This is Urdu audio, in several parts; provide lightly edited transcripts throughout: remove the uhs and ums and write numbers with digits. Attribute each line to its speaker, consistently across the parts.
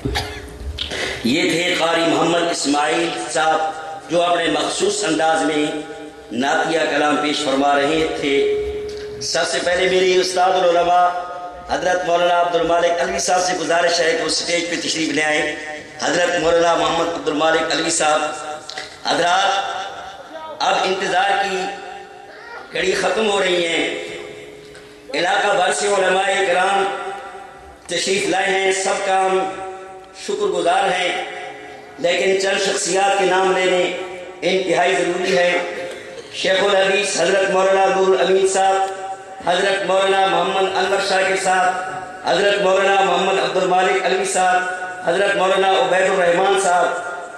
Speaker 1: یہ تھے قاری محمد اسماعیل صاحب جو اپنے مخصوص انداز میں نعتیہ کلام پیش فرما رہے تھے۔ سب سے پہلے میری استاد العلماء حضرت مولانا عبد المالک علوی صاحب سے گزارش ہے کہ وہ سٹیج پہ تشریف لے آئیں۔ حضرت مولانا محمد عبد المالک علوی صاحب۔ حضرات، اب انتظار کی گھڑی ختم ہو رہی ہیں۔ علاقہ بھر سے علماء کرام تشریف لائے ہیں، سب کا ہم شکر گزار ہیں، لیکن چند شخصیات کے نام لینے انتہائی ضروری ہے۔ شیخ الحدیث حضرت مولانا نور الامین صاحب، حضرت مولانا محمد انور شاکر صاحب، حضرت مولانا محمد عبد المالک علوی صاحب، حضرت مولانا عبید الرحمان صاحب،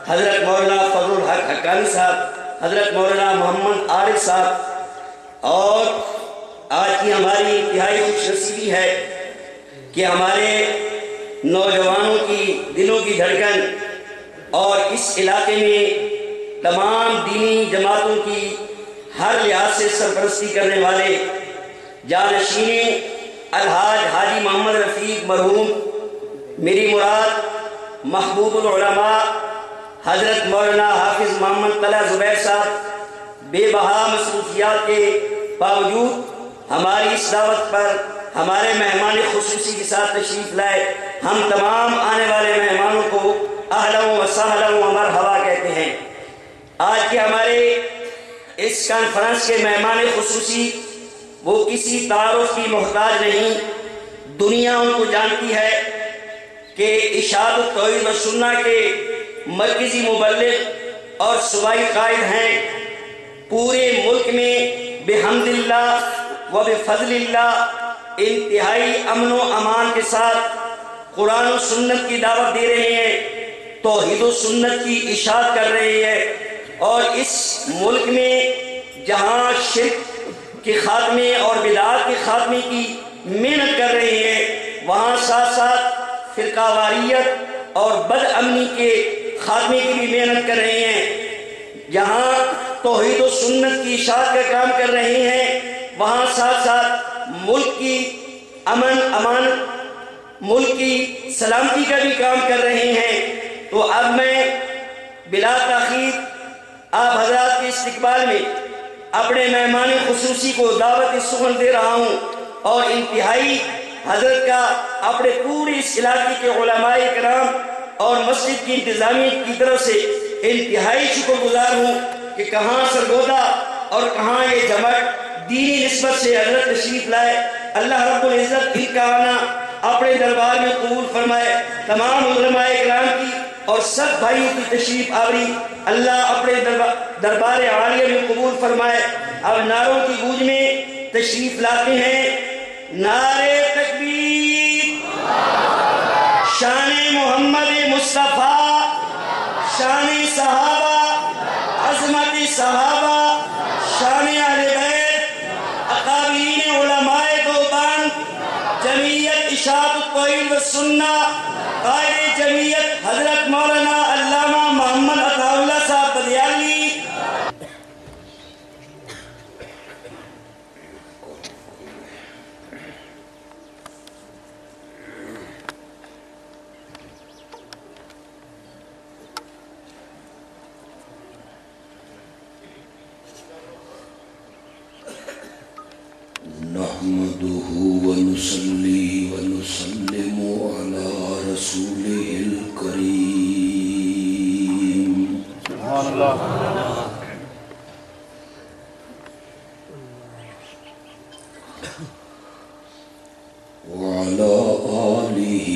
Speaker 1: حضرت مولانا فضل الحق حقانی صاحب، حضرت مولانا محمد عارف صاحب۔ اور آج کی ہماری انتہائی خوش نصیبی ہے کہ ہمارے نوجوانوں کی دلوں کی دھڑکن اور اس علاقے میں تمام دینی جماعتوں کی ہر لحاظ سے سرپرستی کرنے والے جانشین الحاج حاجی محمد رفیق مرحوم میری مراد محبوب العلماء حضرت مولانا حافظ محمد طلحہ زبیر صاحب بے بہا مصروفیات کے باوجود ہماری اس دعوت پر ہمارے مہمان خصوصی کے ساتھ تشریف لائے۔ ہم تمام آنے والے مہمانوں کو اہلا و سہلا و مرحبا کہتے ہیں۔ آج کے ہمارے اس کانفرنس کے مہمان خصوصی وہ کسی تعارف کی محتاج نہیں، دنیا ان کو جانتی ہے کہ اشاعت التوحید و سنہ کے مرکزی مبلغ اور صوبائی قائد ہیں۔ پورے ملک میں بحمد اللہ و بفضل اللہ انتہائی امن و امان کے ساتھ قرآن و سنت کی دعوت دے رہے ہیں، توحید و سنت کی اشاعت کر رہے ہیں، اور اس ملک میں جہاں شرک کے خاتمے اور بدعات کے خاتمے کی محنت کر رہے ہیں، وہاں ساتھ ساتھ فرقہ واریت اور بد امنی کے خاتمے کی بھی محنت کر رہے ہیں۔ جہاں توحید و سنت کی اشاعت کا کام کر رہے ہیں، وہاں ساتھ ساتھ ملک کی امن امان، ملک کی سلامتی کا بھی کام کر رہے ہیں۔ تو اب میں بلا تاخیر آپ حضرات کے استقبال میں اپنے مہمان خصوصی کو دعوت سخن دے رہا ہوں، اور انتہائی حضرت کا اپنے پورے اس علاقے کے علماء کرام اور مسجد کی انتظامیہ کی طرف سے انتہائی شکر گزار ہوں کہ کہاں سرگودا اور کہاں یہ جماعت دینی نسبت سے حضرت تشریف لائے۔ اللہ رب العزت ان کا آنا اپنے دربار میں قبول فرمائے۔ تمام علماء کرام کی اور سب بھائیوں کی تشریف آوری اللہ اپنے دربار عالیہ میں قبول فرمائے۔ اب نعروں کی گونج میں تشریف لاتے ہیں۔ نعرے تکبیر، شان محمد مصطفیٰ، شان صحابہ، عظمت صحابہ، شان اہل بیت، اکابرین علماء دیوبند، جمعیت اشاعت التوحید و سنہ، قائد جمعیت حضرت مولانا علامہ محمد عطا اللہ صاحب بدیالی۔
Speaker 2: نحمده ونصلي ونسلم على رسوله الكريم سبحان الله وعلى آله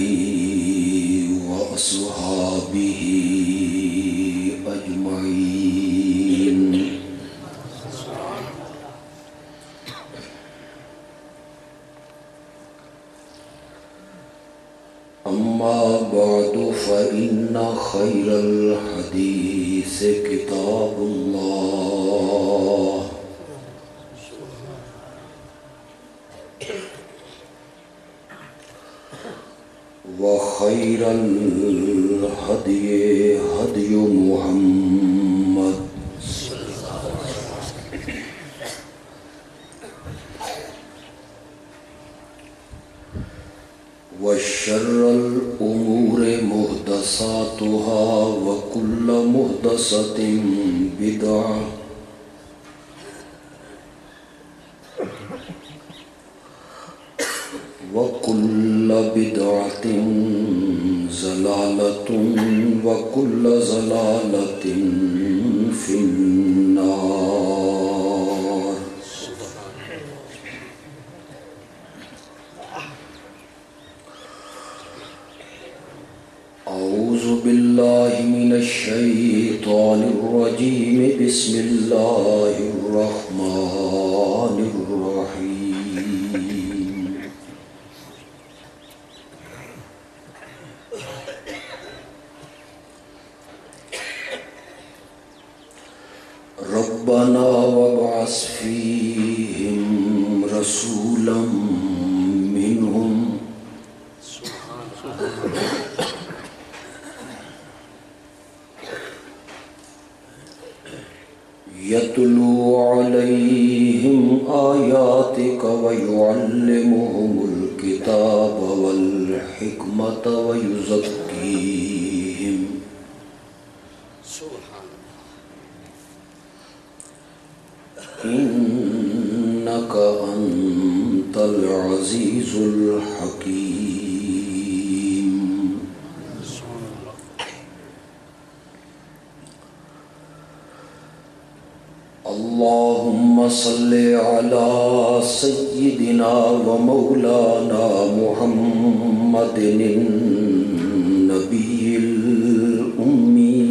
Speaker 2: وأصحابه أجمعين۔ أما بعد فإن خير الحديث كتاب الله وخير الهدي هدي محمد وشر الأمور محدثاتها محدثاتها وكل محدثة بدعة وكل بدعة ضلالة وكل ضلالة في النار. أعوذ بالله من الشيطان الرجيم. بسم الله الرحمن الرحيم. ربنا وابعث فيهم رسولا منهم يتلو عليهم آياتك ويعلمهم الكتاب والحكمة ويزكيهم إنك أنت العزيز الحكيم. اللهم صل على سيدنا ومولانا محمد النبي الأمي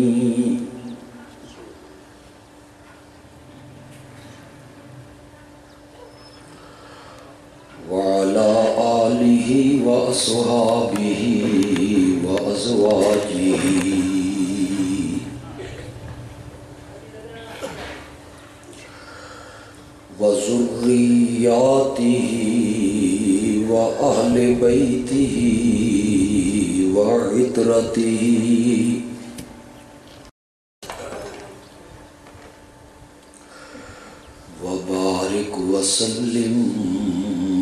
Speaker 2: وعلى آله وأصحابه وأزواجه وذرياته وأهل بيته وعترته وبارك وسلم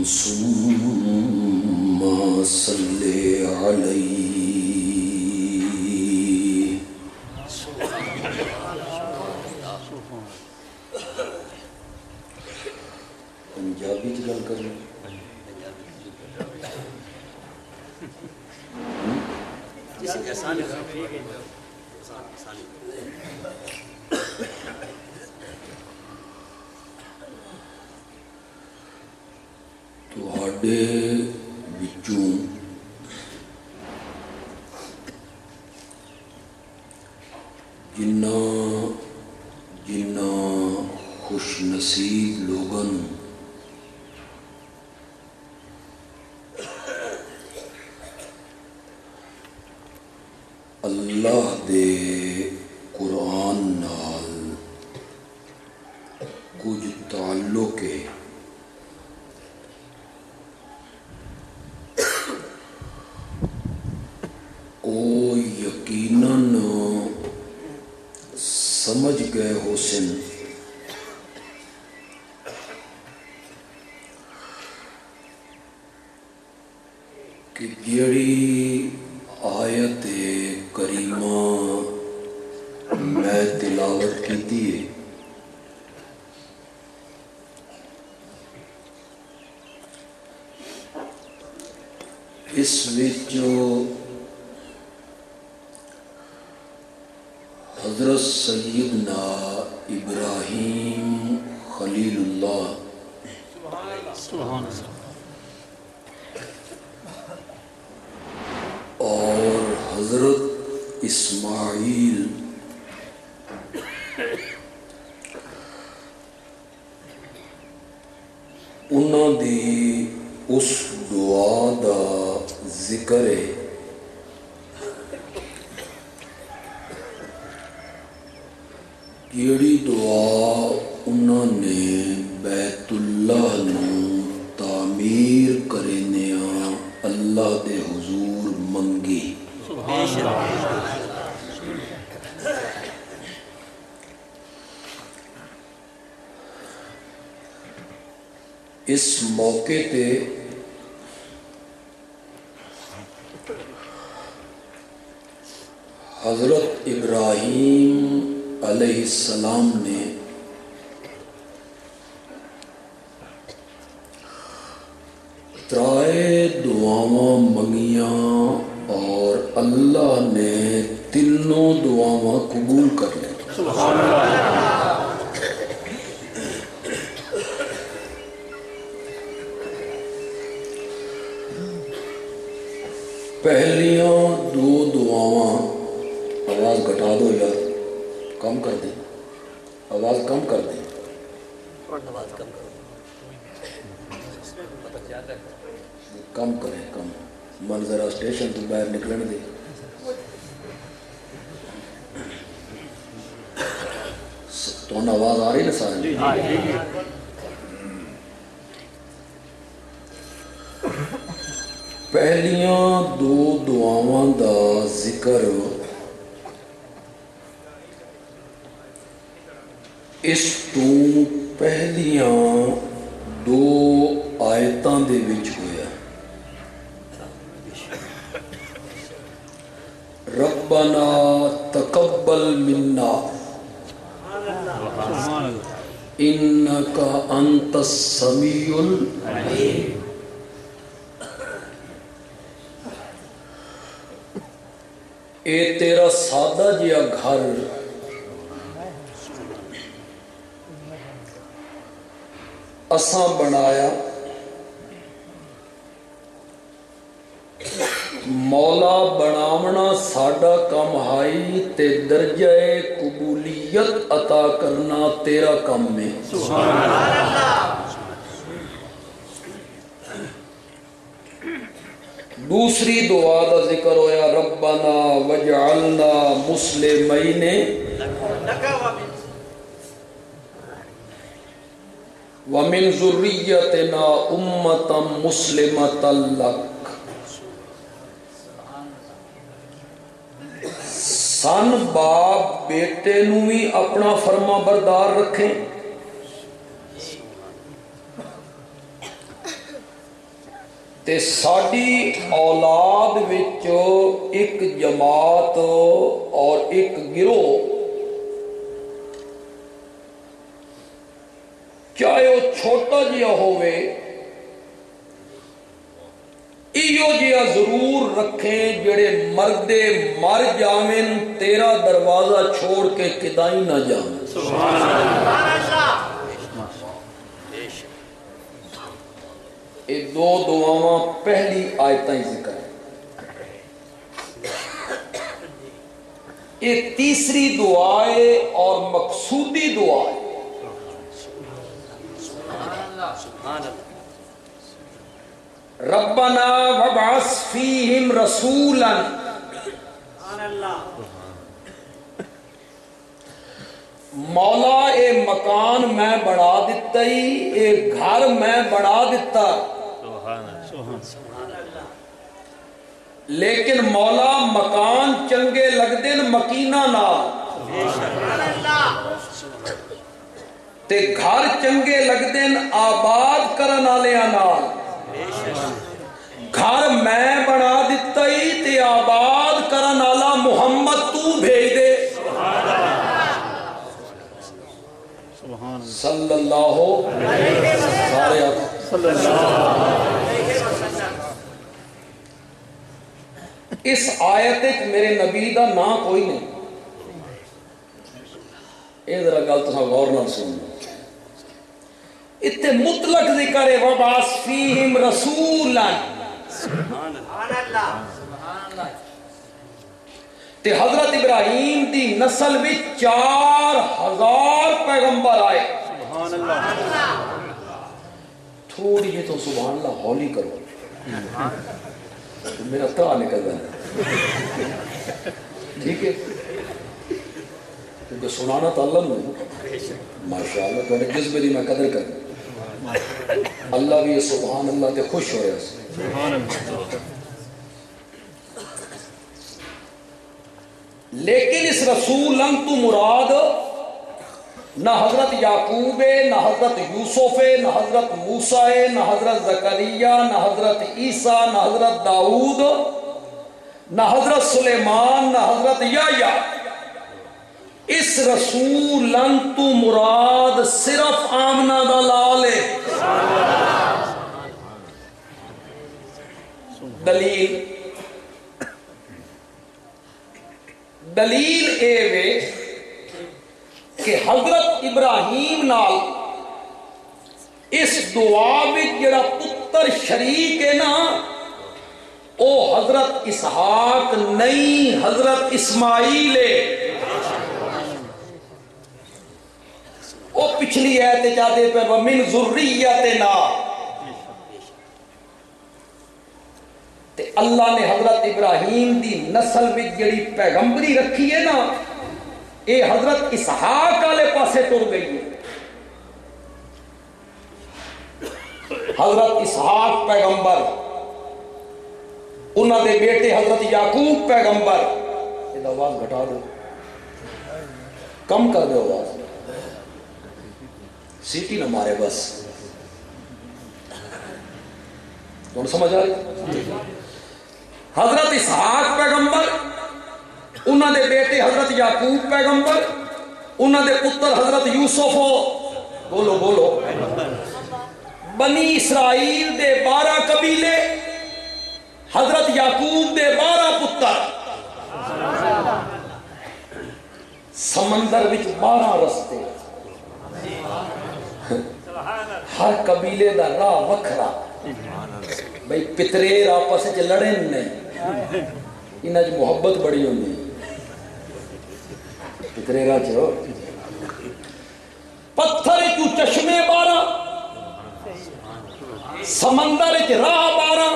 Speaker 2: ثم صل عليه. پنجابی چ گل کر لیں. تواڈے وچوں جنہ خوش نصیب لوگاں اللہ دے قرآن نال کچھ تعلق ہے، او یقیناً سمجھ گئے ہو سن کہ جیڑی آیت کریمہ میں تلاوت کی ہے اس وچ حضرت سیدنا ابراہیم خلیل اللہ اور حضرت اسماعیل انہاں دی اس دعا دا ذکر ہے کیڑی دعا انہوں نے بیت اللہ نو تعمیر کرنیاں اللہ دے حضور منگی. اس موقع تے حضرت ابراہیم علیہ السلام نے ترائے دعاواں منگیاں اور اللہ نے تینوں دعاواں قبول کر لیں.
Speaker 3: سبحان اللہ.
Speaker 2: پہلیاں دو دعاواں، آواز گھٹا دو یار، کم کر دیں، آواز کم کر دیں. کم کریں، کم من ذرا اسٹیشن تو باہر نکلنے دے. تو آواز آ رہی نا سارے؟ پہلیاں دو دعاواں دا ذکر اس تو پہلیاں دو آیتاں دے وچ ہویا. ربنا تقبل منا انکا انت السمیع العلیم. اے تیرا سادہ جیا گھر اساں بنایا، مولا بناونا ساڈا کم ہائی تے درجہ قبولیت عطا کرنا تیرا کم میں. دوسری دعا دا ذکر ہویا ربنا وجعلنا مسلمین ومن ذریتنا امتا مسلمتا لک. سن باپ بیٹے نو بھی اپنا فرما بردار رکھیں، تے ساڈی اولاد وچ ایک جماعت اور ایک گروہ، چاہے وہ چھوٹا جہا ہوئے، ایو جہا ضرور رکھیں جڑے مردے مر جاویں تیرا دروازہ چھوڑ کے کدائی نہ جاویں. سبحان اللہ. یہ دو دعاواں پہلی آیتیں ذکر ہے. یہ تیسری دعا ہے اور مقصودی دعا ہے. ربنا وابعث فیہم رسولا. مولا اے مکان میں بڑھا دیتا ہی، اے گھر میں بڑھا دیتا، لیکن مولا مکان چنگے لگ دن مکینہ نال، تے گھر چنگے لگ دن آباد کرن والیاں نال. گھر میں بنا دیتا ہی تے آباد کرن والا محمد تو بھیج دے. صلی اللہ علیہ اس آیت میرے نبی دا نام کوئی نہیں. یہ ذرا گل تساں غور نال سنو. اتنے مطلق ذکر ہے وبعث فیہم رسولا. تے حضرت ابراہیم دی نسل بھی 4000 پیغمبر آئے. تھوڑی جی تو سبحان اللہ ہولی کرو، میرا ترا نکل رہا ہے. ٹھیک ہے، کیونکہ سنانا تو اللہ نے. ماشاءاللہ تھوڑے جذبے دی میں قدر کروں. اللہ بھی سبحان اللہ تے خوش ہو رہا ہے. لیکن اس رسول تو مراد نہ حضرت یعقوب ہے، نہ حضرت یوسف ہے، نہ حضرت موسیٰ ہے، نہ حضرت زکریا، نہ حضرت عیسیٰ، نہ حضرت داؤد، نہ حضرت سلیمان نہ حضرت یحییٰ، اس رسولن تو مراد صرف آمنہ دا لال ہے۔ دلیل اے وے کہ حضرت ابراہیم نال اس دعا وچ جڑا پتر شریک ہے نا، او حضرت اسحاق نہیں، حضرت اسماعیل ہے۔ او پچھلی آیت چاہتے پر وَمِن ذُرِّيَّتِنَا، تے اللہ نے حضرت ابراہیم دی نسل میں جڑی پیغمبری رکھی ہے نا، اے حضرت اسحاق والے پاسے ٹر گئی ہے۔ حضرت اسحاق پیغمبر، انہاں دے بیٹے حضرت یعقوب پیغمبر۔ یہ آواز گھٹا دو، کم کر دو آواز، سیٹی نہ مارے بس۔ کون سمجھ آ رہی؟ حضرت اسحاق پیغمبر، انہاں دے بیٹے حضرت یعقوب پیغمبر، انہاں دے پتر حضرت یوسف ہو، بولو بولو، بنی اسرائیل دے 12 قبیلے، حضرت یعقوب دے 12 پتر، سمندر وچ 12 رستے، ہر قبیلے دا راہ وکھرا، بھئی پتریر آپس وچ لڑن نہیں، انہاں وچ محبت بڑی ہوندی، پتریرا چو پتھر تو چشمے 12، سمندر وچ راہ 12،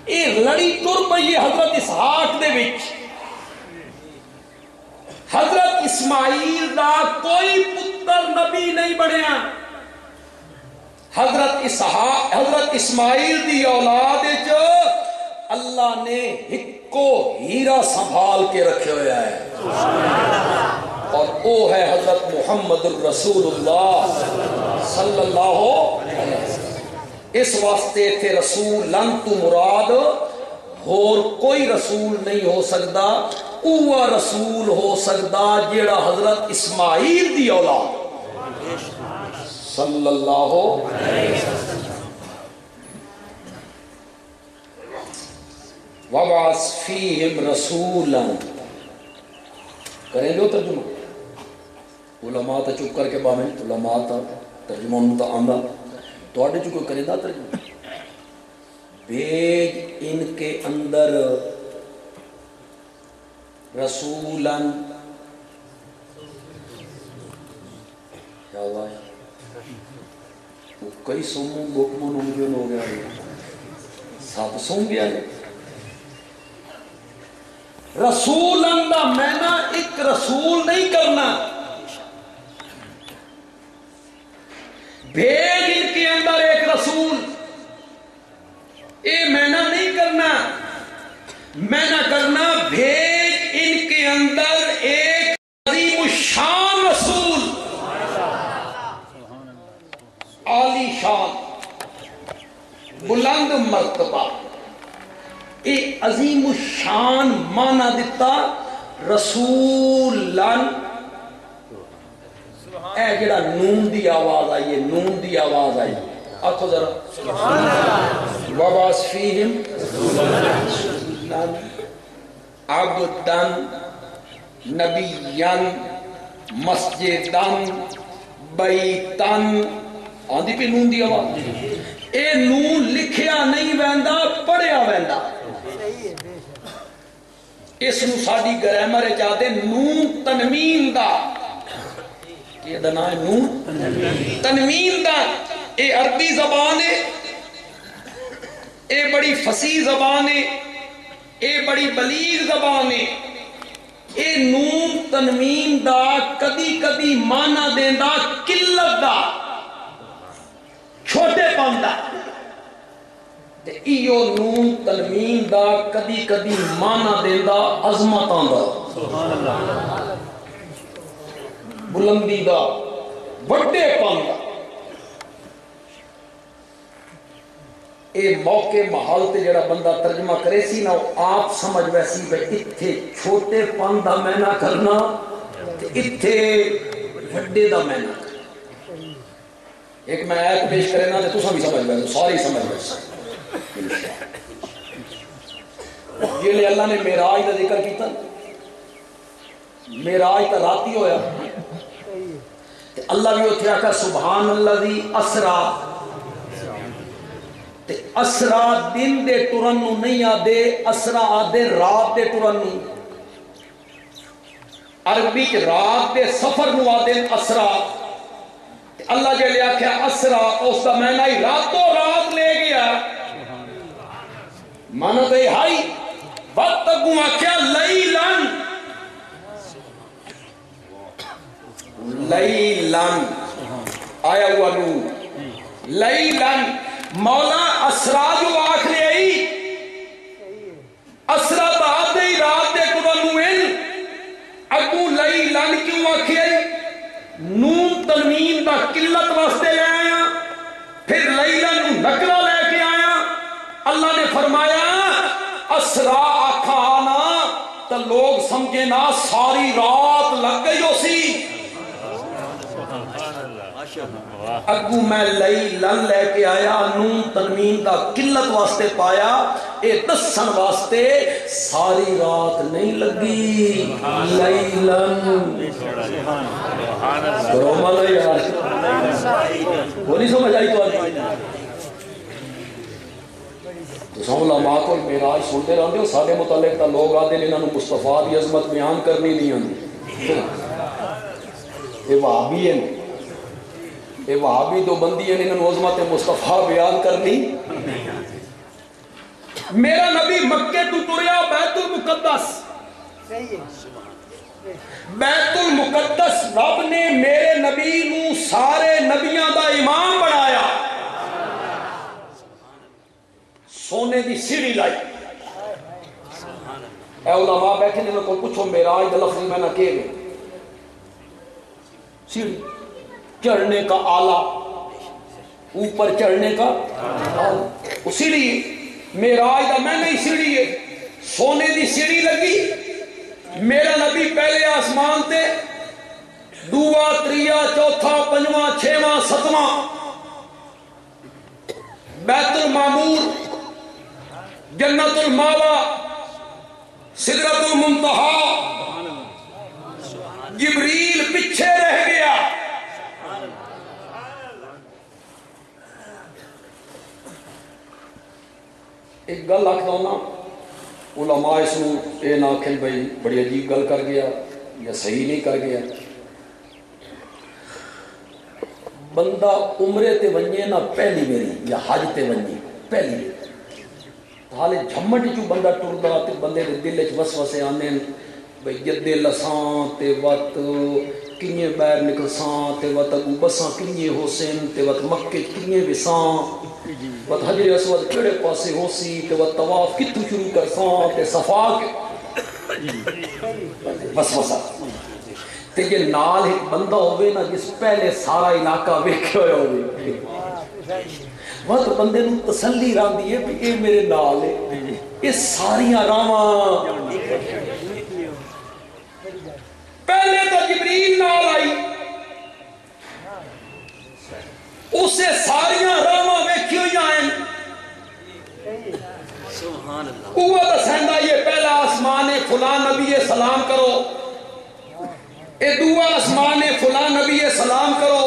Speaker 2: اے لڑی ٹر پئی حضرت اسحاق دے وچ۔ حضرت اسماعیل دا کوئی پتر نبی نہیں بنیا، حضرت اسماعیل دی اولاد وچ اللہ نے ہکو ہیرا سنبھال کے رکھے ہویا ہے، اور وہ ہے حضرت محمد الرسول اللہ صلی اللہ علیہ وسلم۔ اس واسطے تھے رسول لن تو مراد اور کوئی رسول نہیں ہو سکتا، اوہ رسول ہو سکتا جیڑا حضرت اسماعیل دی اولاد صلی اللہ علیہ وسلم۔ وَبَعَثْ فِيهِمْ رَسُولًا، کریں گے ترجمہ؟ علماء تا چپ کر کے باہیں، علماء تا ترجمہ انتا آندہ، تو آڑے چکو کریں دا ترجمہ؟ بھیج ان کے اندر رسولاً، یا اللہ وہ کئی سوموں بکمن انجن ہو گیا ہے، ساتھ سوم گیا ہے۔ رسولاً دا میں نا ایک رسول نہیں کرنا، بھیج ان کے اندر ایک رسول، اے میں نہ نہیں کرنا، میں نہ کرنا بھیج ان کے اندر ایک عظیم الشان رسول، عالی شان، بلند مرتبہ۔ اے عظیم الشان مانا دیتا رسولن، اے جڑا نون دی آواز آئی ہے، نون دی آواز آئی، آکھو ذرا وَبَعَثْ فِيهِمْ رَسُولًا عَبْدًا نَبِيًّا مَسْجِدًا بَيْتًا، آندھی پہ نون دی آواز، اے نون لکھیا نہیں ویندا، پڑھیا ویندا۔ اس نو ساڈی گرامر چاہتے نون تنوین دا، یہ دنا ہے نون تنوین دا۔ اے عربی زبان ہے، اے بڑی فصیح زبان ہے، اے بڑی بلیغ زبان ہے۔ اے نون تنوین دا کدی کدی مانا دیندا قلت دا، چھوٹے پن دا، تے ایو نون تنوین دا کدی کدی مانا دیندا عظمتاں دا، بلندی دا، بڑے پن دا۔ اے موقع محل تے جڑا بندہ ترجمہ کرے سی نا آپ سمجھ ویسی بھئی اتھے چھوٹے پن دا میں نہ کرنا اتھے وڈے دا میں نہ کرنا. ایک میں آیت پیش کرے نا تو سب بھی سمجھ گئے ساری سمجھ گئے. یہ لئے اللہ نے معراج دا ذکر کیتا. معراج تا راتی ہویا اللہ بھی اتھے آکا سبحان الذی اسرا. اسرا دن دے ٹرن نو نہیں آدے اسرا آدے رات دے ٹرن نو. عربی کے رات دے سفر نو آدے اسرا. اللہ جے لیا کیا اسرا اس کا معنی ہی راتوں رات لے گیا. مانا دے ہائی وقت تکوں آکھیا لیلن لیلن آیا ہوا نور لیلن. مولا اسرا جو آکھ لے آئی اسرا بعد دے رات دے قرآن اگو لیلن کیوں آکھ آئی نون تنوین دا قلت واسطے لے آیا پھر لیلن نکرہ لے کے آیا. اللہ نے فرمایا اسرا آکھا آنا تو لوگ سمجھے نا ساری رات لگ گئی ہو سی. اگو میں لیلن لے کے آیا نون تنوین دا قلت واسطے پایا اے دسن واسطے ساری رات نہیں لگی. لیلن رومانا یار وہ نہیں سمجھ آئی تو آئی تو سو علماء کو معراج سنتے رہتے ہو سارے متعلق تا لوگ آتے ہیں انہوں مصطفیٰ دی عظمت بیان کرنی نہیں آتی. یہ وہابی ہے یہ وہابی دو بندی ہے انہوں عظمت مصطفیٰ بیان کرنی. میرا نبی مکے تو تریا بیت المقدس. بیت المقدس رب نے میرے نبی نو سارے نبیاں دا امام بنایا. سونے دی سیڑھی لائی. اے علماء بیٹھے نے کو پوچھو معراج دا لفظ میں نہ کہے گئے. سیڑھی چڑھنے کا آلہ اوپر چڑھنے کا آلہ سیڑھی معراج دا میں نہیں سیڑھی ہے سونے دی سیڑھی لگی. میرا نبی پہلے آسمان تے دوا تریا چوتھا پنجواں چھواں ستواں بیت المعمور جنت الماوا سدرۃ المنتہا جبریل پیچھے رہ گیا. ایک گل آکھتا ہوں نا علماء اس کو یہ نہ آکھیں بھائی بڑی عجیب گل کر گیا یا صحیح نہیں کر گیا. بندہ عمرے تے ونجے نہ پہلی میری یا حج تے ونجے پہلی حالے جھمٹ جو بندہ ٹردا تے بندے دے دل وچ وسوسے آندے بھئی جدے لساں تے وقت کنیے باہر نکلساں تے وقت اگو بساں کنیے ہوسن تے وقت مکے کنیے وساں وقت حجر اسود کیڑے پاسے ہو سی کہ وہ طواف کتوں شروع کر سان تے صفا بس وسا تے یہ نال ایک بندہ ہوئے نا جس پہلے سارا علاقہ ویکھے ہوئے ہوئے وقت بندے نو تسلی راندی ہے کہ اے میرے نال ہے یہ ساریاں راواں. پہلے تو جبریل نال آئی اسے ساریاں راواں ویکھی ہوئی آئیں. اوہ دسیندا یہ پہلا آسمان ہے فلاں نبی سلام کرو اے دوسرا آسمان ہے فلاں نبی سلام کرو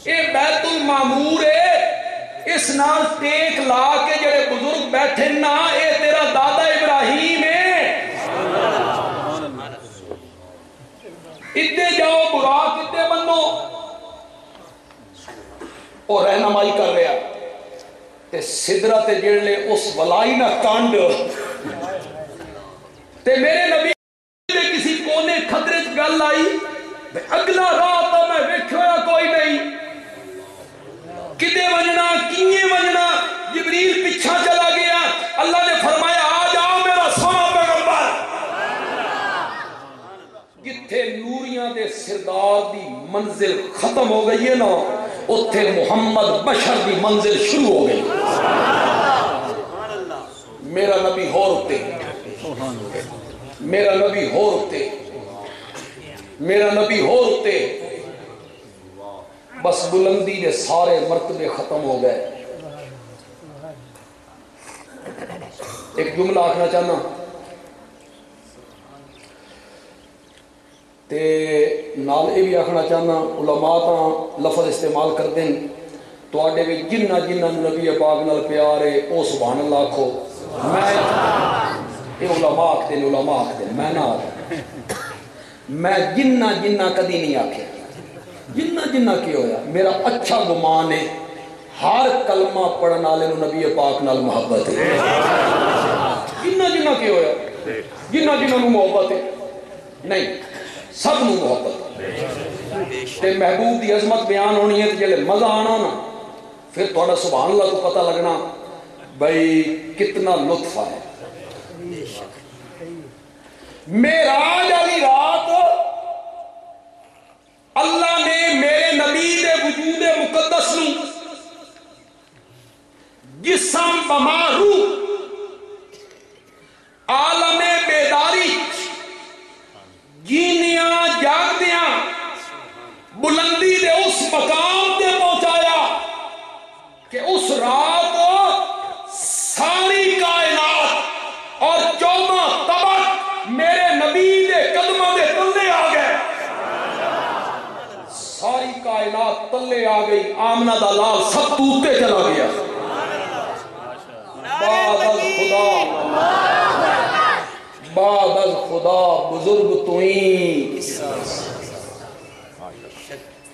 Speaker 2: اے بیت المعمور ہے اس نال ٹیک لا کے جڑے بزرگ بیٹھے نا اے تیرا دادا ابراہیم ہے. ادھے جاؤ براق ادھے بنو اور رہنمائی کر رہا تے سدرت جڑے اس ولائی نہ کانڈ تے میرے نبی نے کسی کونے خطرے گل آئی اگلا راہ تو میں ویکھیا کوئی نہیں کدے وجنا کیے وجنا جبریل پیچھا چلا گیا. اللہ نے فرمایا آ جاؤ میرا سونا پیغمبر. جتھے نوریاں دے سردار دی منزل ختم ہو گئی ہے نا اتھے محمد بشر دی منزل شروع ہو گئی. میرا نبی ہور اتے، میرا نبی ہور اتے، میرا نبی ہور اتے. بس بلندی دے سارے مرتبے ختم ہو گئے. ایک جملہ آکھنا چاہنا تے نال یہ بھی آکھنا چاہنا، علماء تاں لفظ استعمال کر دیں تو آڈے بھی جنہ جنہ نبی پاک نال پیارے او سبحان اللہ آکھو. میں یہ علماء آکھ دیں، علماء آکھ دیں، میں نہ آکھ. میں جنہ جنہ کدی نہیں آکھے، جنہ جنہ کی ہویا میرا اچھا گمان ہے ہر کلمہ پڑھن والے نبی پاک نال محبت ہے. جنہ جنہ کی ہویا، جنہ جنہ نو محبت ہے نہیں، سب نو محبت. تے محبوب دی عظمت بیان ہونی ہے، جلے مزہ آنا نا پھر تھوڑا سبحان اللہ کو پتہ لگنا بھئی کتنا لطف ہے. معراج والی رات اللہ نے میرے نبی دے وجود مقدس نو جسم بمارو عالم بیداری جینیاں جاگدیاں بلندی دے اس مقام تے پہنچایا کہ اس رات ساری کائنات اور 14 طبق میرے نبی دے قدموں دے تلے آ گئے. ساری کائنات تلے آ گئی. آمنہ دا لال سب توتے چلا گیا. بعد از خدا، بعد از خدا بزرگ توئیں.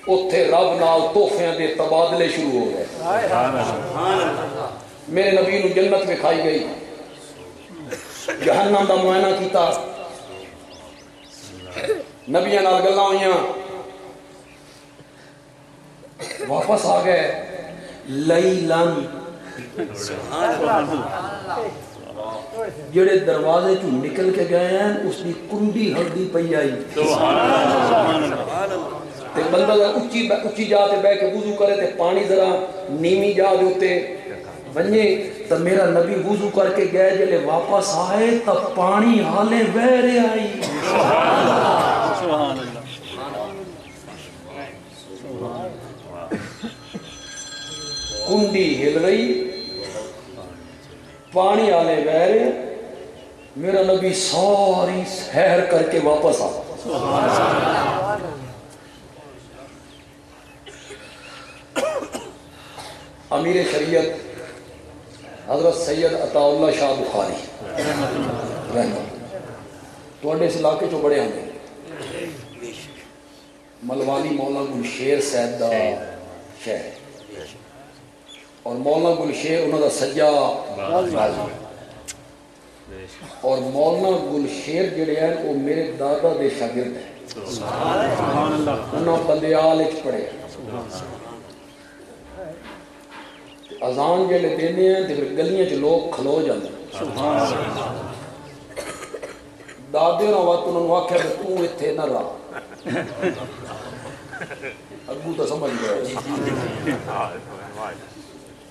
Speaker 2: اتھے رب نال تحفیاں دے تبادلے شروع ہو گئے. میرے نبی نو جنت میں کھائی گئی، جہنم دا معائنہ کیتا، نبیاں نال گلاں ہوئیاں، واپس آ گئے. لیلن جڑے دروازے چوں نکل کے گئے ہیں اس دی کنڈی ہلدی پئی آئی. تے بندہ اچھی جا تے بہ کے وضو کرے تے پانی ذرا نیمی جا دے تے ونجے تو میرا نبی وضو کر کے گئے، جلے واپس آئے تو پانی حالے بہ رہے آئی. سبحان اللہ. کنڈی ہل رہی، پانی آلے بہ رہے، میرا نبی ساری سیر کر کے واپس آ. امیر شریعت حضرت سید عطا اللہ شاہ بخاری رحمہ تو اس علاقے چو بڑے آنے ملوانی مولا گلشیر صاحب دا شہر اور مولانا گلشیر انہوں دا سجا غازی اور مولانا گلشیر جڑے ہیں وہ میرے دادا دے شاگرد ہیں. انہوں بندیال اچ پڑھے، اذان جلے دینے ہیں تو گلیاں چ لوگ کھلو جاندے. دادے نہ وقت انہوں نے آکھیا کہ تو اتھے نہ رہا، ابو تو سمجھ گیا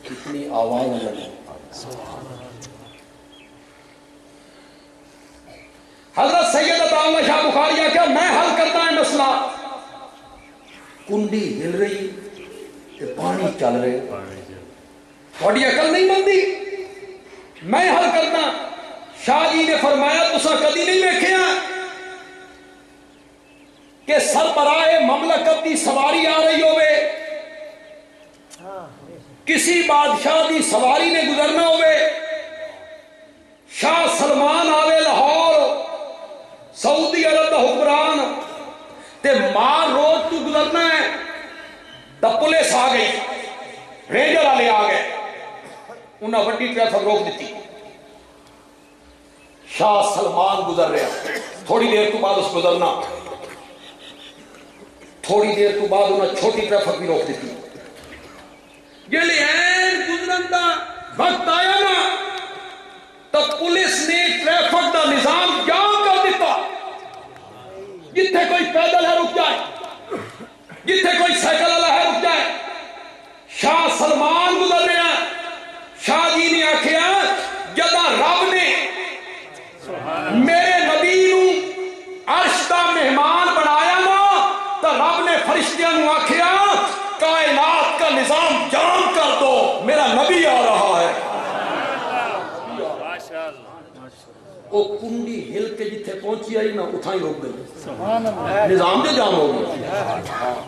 Speaker 2: کتنی آواز لگی. حضرت سید عطا اللہ شاہ بخاری کیا میں حل کرتا ہے مسئلہ. کنڈی ہل رہی تے پانی چل رہے، تھوڑی عقل نہیں بنتی، میں حل کرنا. شاہ جی نے فرمایا تسا کدی نہیں دیکھیا کہ سربراہ مملکت کی سواری آ رہی ہوئے، کسی بادشاہ کی سواری نے گزرنا ہوئے، شاہ سلمان آوے لاہور سعودی عرب کا حکمران تے مار روڈ تو گزرنا ہے تو پولیس آ گئی، رینجر والے آ گئے، انہاں وڈی ٹریفک روک دیتی. شاہ سلمان گزر رہا، تھوڑی دیر تو بعد اس گزرنا، تھوڑی دیر تو بعد انہاں چھوٹی ٹریفک بھی روک دیتی. جلے این گزرن دا وقت آیا نا تو پولیس نے ٹریفک دا نظام جام کر دیتا. جتھے کوئی پیدل ہے رک جائے، جتھے کوئی سائیکل والا ہے رک جائے، شاہ سلمان گزر رہا شاہ جی نے آخیا جدا رب نے میرے نبی نو عرش دا مہمان بنایا نا تو رب نے فرشتیاں نو آخیا کائنات کا نظام جام کر دو میرا نبی آ رہا ہے وہ کنڈی ہل کے جتھے پہنچی آئی نا اتھا ہی رک گئی نظام جو جام ہو گیا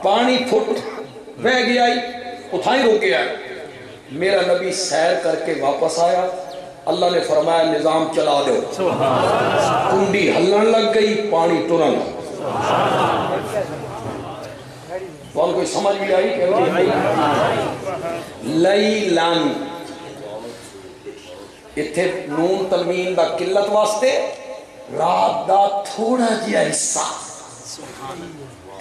Speaker 2: پانی پھٹ بہ گیا اتھا ہی رک گیا میرا نبی سیر کر کے واپس آیا اللہ نے فرمایا نظام چلا دو کنڈی ہلن لگ گئی پانی ٹرن کون کوئی سمجھ بھی آئی لیلن اتھے نون تنوین دا قلت واسطے رات دا تھوڑا جیا حصہ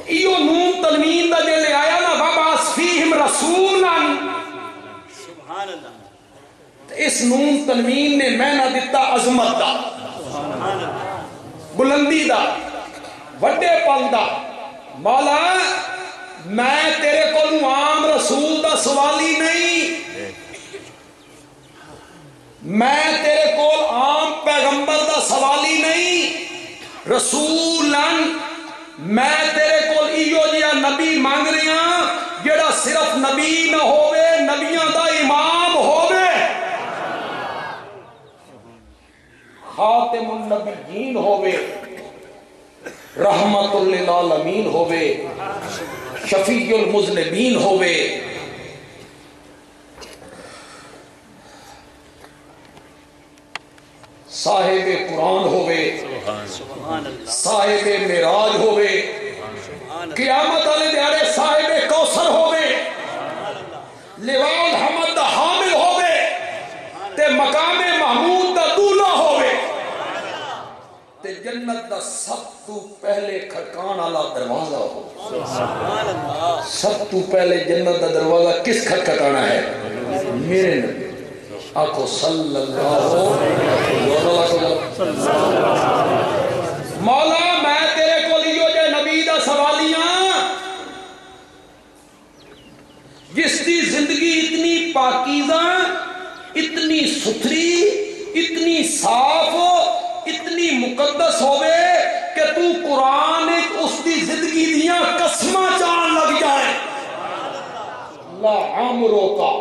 Speaker 2: ایو نون تنوین دا جے لے آیا نا وَبَعَثْ فِيهِمْ رَسُولًا سبحان اللہ اس نون تنوین نے میں نہ دیتا عظمت دا بلندی دا وڈے پل دا مولا میں تیرے کو عام رسول دا سوالی نہیں میں تیرے کو عام پیغمبر دا سوالی نہیں رسولن میں تیرے کو ایو جیا نبی مانگ رہی ہاں جڑا صرف نبی نہ ہوئے نبیاں دا امام ہوئے خاتم النبیین ہوئے رحمت للعالمین ہوئے شفیع المذنبین ہوئے صاحب قرآن ہوئے صاحب معراج ہوئے قیامت والے دیارے صاحب کوثر ہوئے لواء الحمد دا حامل ہوئے تے مقام محمود دا دولہ ہوئے تے جنت دا سب تو پہلے کھڑکان والا دروازہ ہو سب تو پہلے جنت دا دروازہ کس کھڑکانا ہے میرے نبی آکھو صلی اللہ مولا میں تیرے کو لیو جے نبی دا سوالیاں جس دی زندگی اتنی پاکیزہ اتنی ستھری اتنی صاف اتنی مقدس ہوئے کہ تو قرآن اس دی زندگی دیاں قسمہ چان لگ جائے لا عمرو کا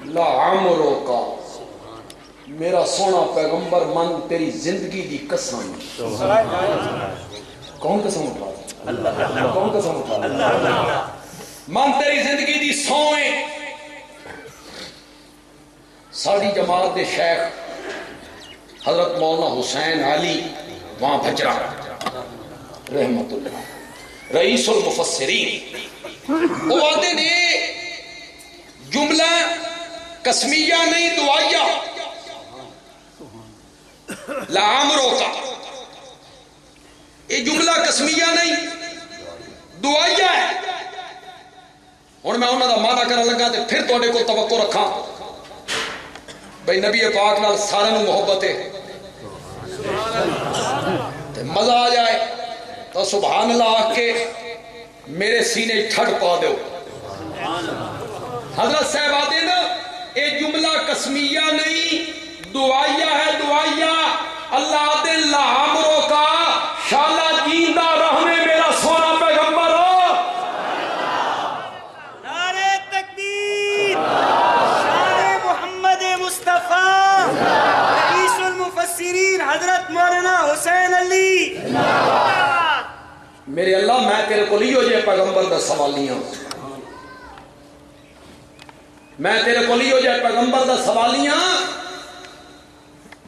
Speaker 2: لا عمرو کا میرا سونا پیغمبر من تیری زندگی دی قسم کون قسم اٹھا کون قسم اٹھا من تیری زندگی دی سوئیں ساری جماعت دے شیخ حضرت مولانا حسین علی وہاں بھجرا رحمت اللہ رئیس المفسرین وہ آتے نے جملہ قسمیہ نہیں دعائیہ لعمرو کا یہ جملہ قسمیہ نہیں دعائیہ ہے اور میں انہوں نے معنی کرنے لگا تے پھر توڑے کو توقع رکھا بھئی نبی پاک نال سارے نو محبت ہے تے مزہ آ جائے تو سبحان اللہ آکھ کے میرے سینے ٹھڑ پا دو حضرت صاحب آتے نا اے جملہ قسمیہ نہیں دعائیہ ہے دعائیہ اللہ دے لعمرو کا شالا جیندہ رہنے میرا سونا پیغمبر ہو
Speaker 3: نعرہ تکبیر شان محمد مصطفیٰ رئیس المفسرین حضرت مولانا حسین علی
Speaker 2: میرے اللہ میں تیرے کو لیو جے پیغمبر دا سوالیاں میں تیرے کو لیو جائے پیغمبر دا سوالیاں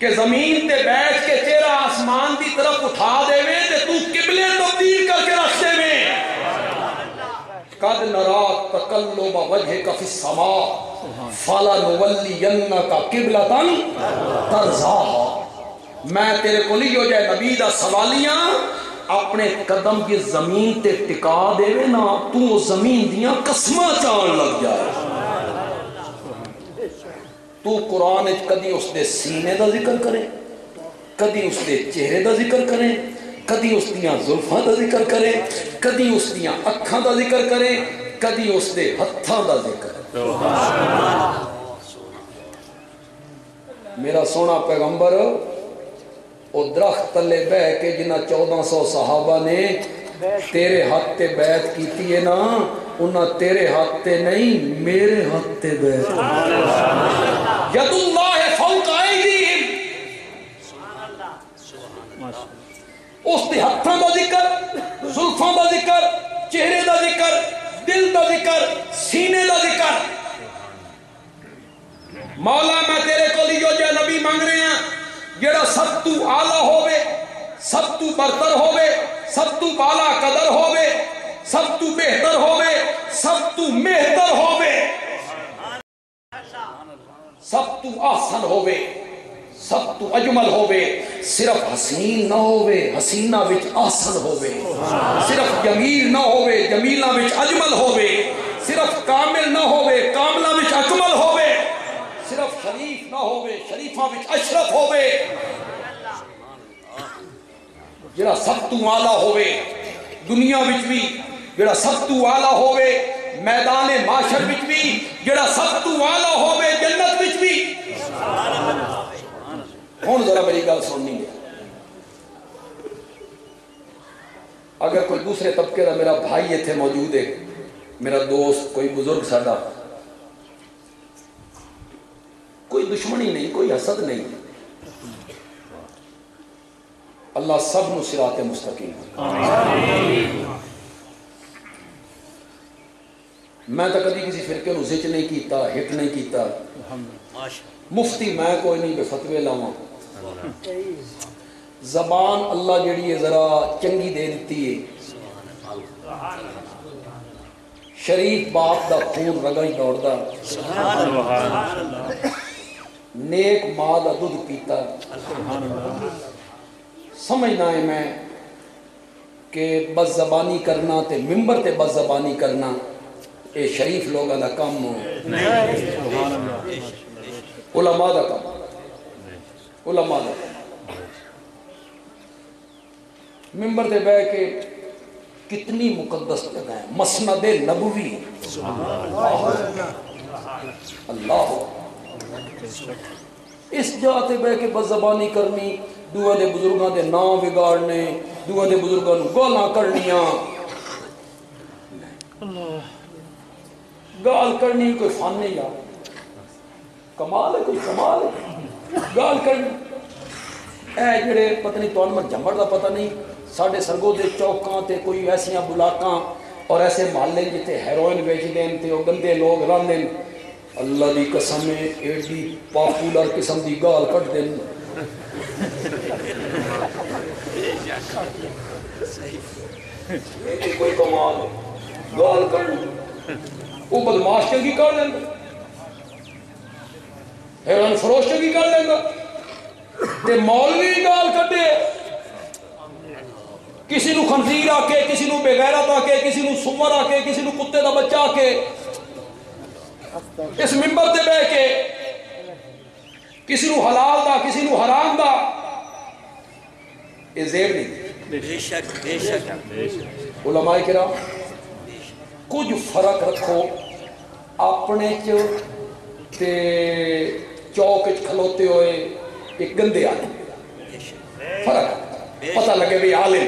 Speaker 2: کہ زمین تے بیٹھ کے چہرہ آسمان دی طرف اٹھا دے میں تے تو قبلے تبدیل کر کے رکھ دے میں قد نرا تقلب وجهك في السماء فلنولینک قبلۃ ترضاها میں تیرے کو لیو جائے نبی دا سوالیاں اپنے قدم کی زمین تے ٹکا دے میں نا تو زمین دیاں قسمہ چان لگ جائے تو قرآن کدی اس دے سینے دا ذکر کرے کدی اس دے چہرے دا ذکر کرے کدی اس دیاں زلفاں دا ذکر کرے کدی اس دیاں اکھاں دا ذکر کرے کدی اس دے ہتھاں دا ذکر میرا سونا پیغمبر او درخت تلے بہ کے جنہ 1400 صحابہ نے تیرے ہاتھ تے بیعت کیتی ہے نا انہاں تیرے ہاتھ تے نہیں میرے ہاتھ تے بیعت ید اللہ فوق ایدیہم اس دے ہتھاں دا ذکر زلفاں دا ذکر چہرے دا ذکر دل دا ذکر سینے دا ذکر مولا میں تیرے کو لیو جے نبی مانگ رہے ہیں جڑا سب تو اعلیٰ ہوئے سب تو برتر ہوئے سب تو بالا قدر ہوئے سب تو بہتر ہوئے سب تو مہتر ہوئے سب تو احسن ہوئے سب تو اجمل ہوئے صرف حسین نہ ہوئے حسینہ وچ احسن ہوئے صرف جمیل نہ ہوئے جمیلہ وچ اجمل ہوئے صرف کامل نہ ہوئے کاملہ وچ اکمل ہوئے صرف شریف نہ ہوئے شریفہ وچ اشرف ہوئے جڑا سب تو اعلیٰ ہوئے دنیا وچ بھی جڑا سب تو اعلیٰ ہوئے میدان معاشر وچ بھی جڑا سب تو اعلیٰ ہوئے جنت وچ بھی ہون ذرا میری گل سننی ہے اگر کوئی دوسرے طبقے کا میرا بھائی اتنے موجود ہے میرا دوست کوئی بزرگ ساڈا کوئی دشمنی نہیں کوئی حسد نہیں اللہ سب نو صراط مستقیم میں تو کدی کسی فرقے نو زچ نہیں کیتا ہٹ نہیں کیتا مفتی میں کوئی نہیں بے فتوے لاواں زبان اللہ جڑی ہے ذرا چنگی دے دیتی ہے شریف باپ دا خون رگاں دوڑدا نیک ماں دا دودھ پیتا سمجھنا ہے میں کہ بس زبانی کرنا تے ممبر تے بس زبانی کرنا اے شریف لوگاں دا کام علماء دا کام علماء دا کام ممبر تے بہ کے کتنی مقدس جگہ ہے مسند نبوی اللہ اس جگہ تے بہ کے بس زبانی کرنی دوہ دے بزرگاں دے نام بگاڑنے دوہ دے بزرگاں نو گالاں کرنیاں گال کرنی کوئی فن نہیں یار کمال ہے کوئی کمال ہے گال کرنی اے جڑے پتہ نہیں تو انمر جمبر دا پتہ نہیں ساڑھے سرگو دے چوکاں تے کوئی ایسیاں بلاکاں اور ایسے محلے جتے ہیروئن بیچ دیں تے وہ گندے لوگ رن دیں اللہ دی قسم میں ایڈی پاپولر قسم دی گال کٹ دیں کوئی کمال ہے گال کرنی وہ بدماش چنگی کر دیں گا حیران فروش چنگی کر دیں گا تے مولوی گال کٹے کسی نو خنزیر آ کے کسی نو بے غیرت آ کے کسی نو سور آ کے کسی نو کتے دا بچہ آ کے اس ممبر تے بہ کے کسی نو حلال دا کسی نو حرام دا یہ زیر نہیں
Speaker 1: بے شک
Speaker 2: علماء کرام کچھ فرق رکھو اپنے تے چوک کھلوتے ہوئے ایک گندے عالم فرق پتہ لگے بھی عالم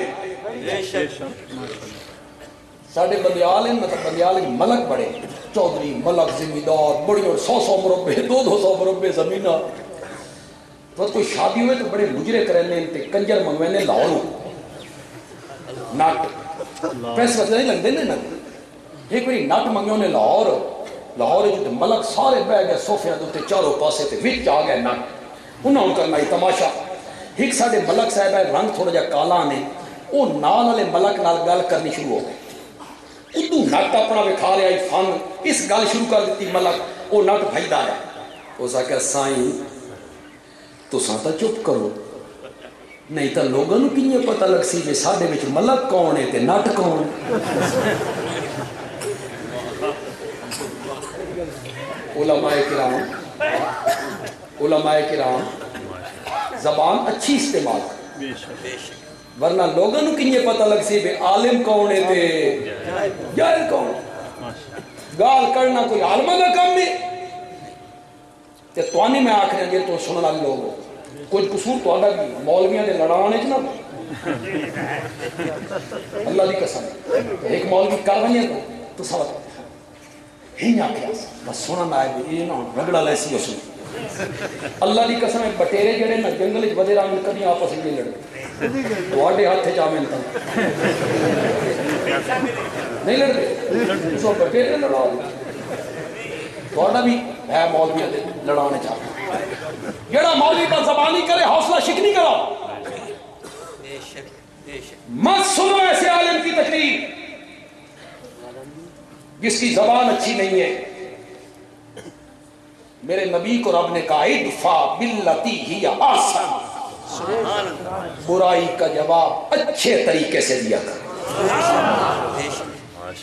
Speaker 2: ساڑھے بندے عالم مطلب بندے عالم ملک بڑے چودھری ملک زمیندار بڑی اور 100 مربع 200 مربع زمینہ تو کوئی شادی ہوئے تو بڑے مجرے کرنے تے کنجر منگوینے لاہوروں ناٹ پیسے وقت نہیں لگ دینے ناٹ ایک بڑی ناٹ منگوینے لاہور جو ملک سارے بہ گئے صوفیاں دوتے چاروں پاسے تے وچ آ گئے ناٹ انہوں نے کرنا ہی تماشا ایک ساڑھے ملک صاحب ہے رنگ تھوڑا جا کالا نے وہ نال والے ملک نال گل کرنی شروع ہو گئے ادو نٹ اپنا بکھا رہا ہے فن اس گل شروع کر دیتی ملک وہ نٹ بھائی دا ہے اس آکے سائیں تو سانتا چپ کرو نہیں تا لوگوں نے کنیے پتہ لگ سی بے ساڑھے بچ ملک کون ہے تے نٹ کون علماء کرام زبان اچھی استعمال ورنہ لوگوں نے کنیے پتہ لگ سی بے عالم کون ہے تے جاہل کون گال کرنا کوئی عالمہ کا کام نہیں تے توانی میں آکھنے جے تو سنن والے لوگ کچھ قصور تو آڈا بھی مولویاں دے لڑانے چ نہ اللہ دی قسم ایک مولوی کاروائیاں تو سب ہی آکھیا بس سنن آئے یہ نہ رگڑا لیسی اس اللہ دی قسم بٹیرے جڑے نہ جنگل وچ ودے رہن کدی آپس وچ نہیں لڑتے تواڈے ہاتھ چ آویں تاں نہیں لڑتے سو بٹیرے لڑاؤ تواڈا بھی ہے مولوی دے لڑانے چاہتے جڑا مولوی پر زبانی کرے حوصلہ شکنی کرو مت سنو ایسے عالم کی تقریر جس کی زبان اچھی نہیں ہے میرے نبی کو رب نے کہا ادفع باللتی ہی احسن برائی کا جواب اچھے طریقے سے دیا کر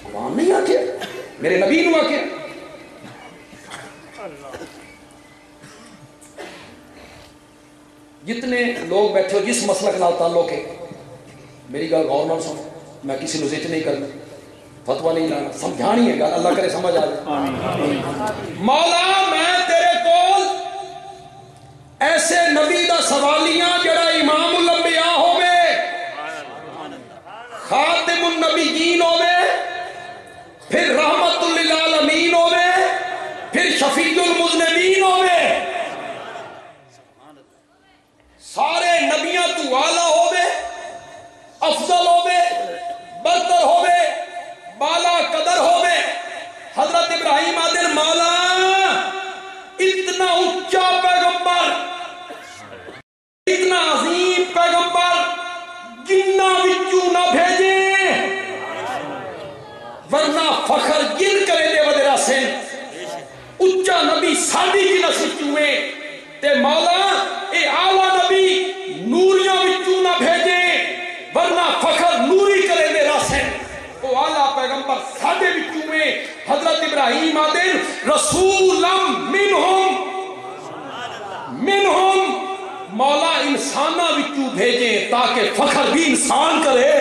Speaker 2: وہاں نہیں آکے میرے نبی نو آکے جتنے لوگ بیٹھے ہو جس مسلک نال تعلق ہے میری گل غور نال سنو میں کسی نو زچ نہیں کرنا فتویٰ نہیں لانا سمجھانی ہے گل اللہ کرے سمجھ آ جائے مولا میں تیرے کول ایسے نبی دا سوالیاں جڑا امام الانبیاء ہوئے خاتم النبیین ہوئے پھر رحمت للعالمین ہوئے پھر شفیع المذنبین ہوئے سارے نبیاں تو والا ہوئے افضل ہوئے برتر ہوئے بالا قدر ہوئے حضرت ابراہیم آدھر مولا اتنا اچھا پیغمبر اتنا عظیم پیغمبر جنہ وچوں نہ بھیجے ورنہ فخر جن کرے دے ودرا سے اچھا نبی ساڑی کی نسل چوئے تے مولا اے آلہ نبی نوریاں وچوں نہ بھیجے ورنہ فخر نوری کرے دے راسے وہ آلہ پیغمبر ساڑے وچوں میں حضرت ابراہیم آدھر رسولم منہم مولا انسانہ وچوں بھیجے تاکہ فخر بھی انسان کرے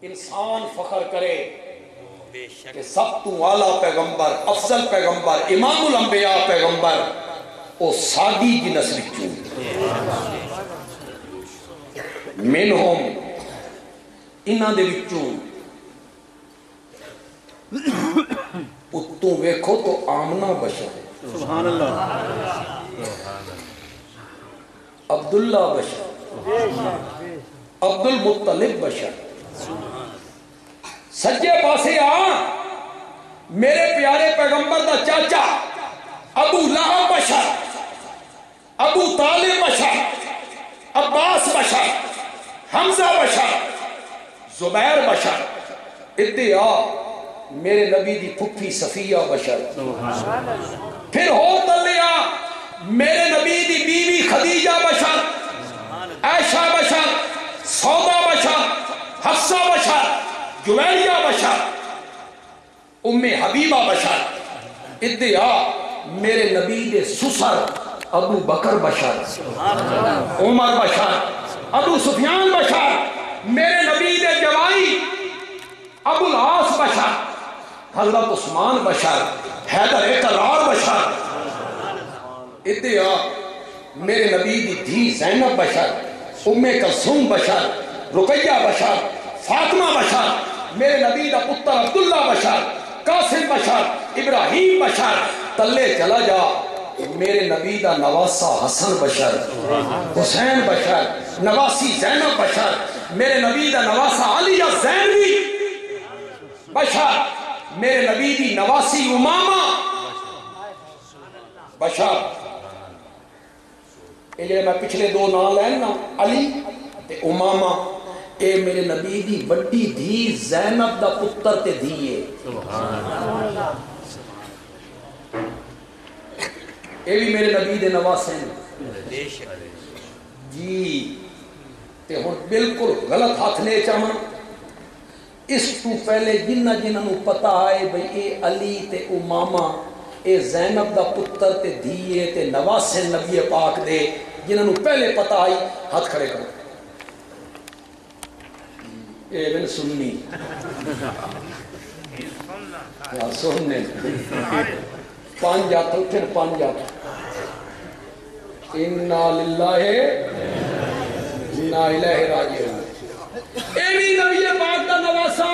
Speaker 2: انسان فخر کرے کہ سب تو اعلیٰ پیغمبر افضل پیغمبر امام الانبیاء پیغمبر او ساڈی کی نسل چوں منہم انہاں دے وچوں اتوں ویکھو تو آمنہ بشر
Speaker 4: سبحان اللہ
Speaker 2: عبداللہ بشر عبد المطلب بشر سجے پاسے آ میرے پیارے پیغمبر دا چاچا ابو لہب بشر ابو طالب بشر عباس بشر حمزہ بشر زبیر بشر ادھے آ میرے نبی دی پھپھی صفیہ بشر پھر ہو تلے آ میرے نبی دی بیوی خدیجہ بشر عائشہ بشر سودا بشر حفصہ بشر جویریہ بشر ام حبیبہ بشر ادھے آ میرے نبی دے سسر ابو بکر بشر عمر بشر ابو سفیان بشر میرے نبی دے جوائی ابو العاص بشر حضرت عثمان بشر حیدر اقرار بشر ادھے آ میرے نبی دی دھی زینب بشر ام کلثوم بشر رقیہ بشر فاطمہ بشر میرے نبی دا پتر عبداللہ بشر قاسم بشر ابراہیم بشر تلے چلا جا میرے نبی دا نواسا حسن بشر حسین بشر نواسی زینب بشر میرے نبی دا نواسا علی زینبی بشر میرے نبی دی نواسی امامہ بشر یہ میں پچھلے دو نام لینا علی تے امامہ اے میرے نبی دی بڑی دھی زینب دا پتر تے دھیے اے بھی میرے نبی دے نواسے جی تے ہن بالکل غلط ہاتھ لے چاہاں اس تو پہلے جنہ جنہوں پتہ آئے بھئی اے علی تے امامہ اے زینب دا پتر تے دھیے تے نواسے نبی پاک دے جنہوں پہلے پتہ آئی ہاتھ کھڑے کرو ایون سننی سننے پانچ ہاتھ اٹھن پانچ ہاتھ انا للہ انا الیہ راجعون ایوی نبی پاک دا نواسا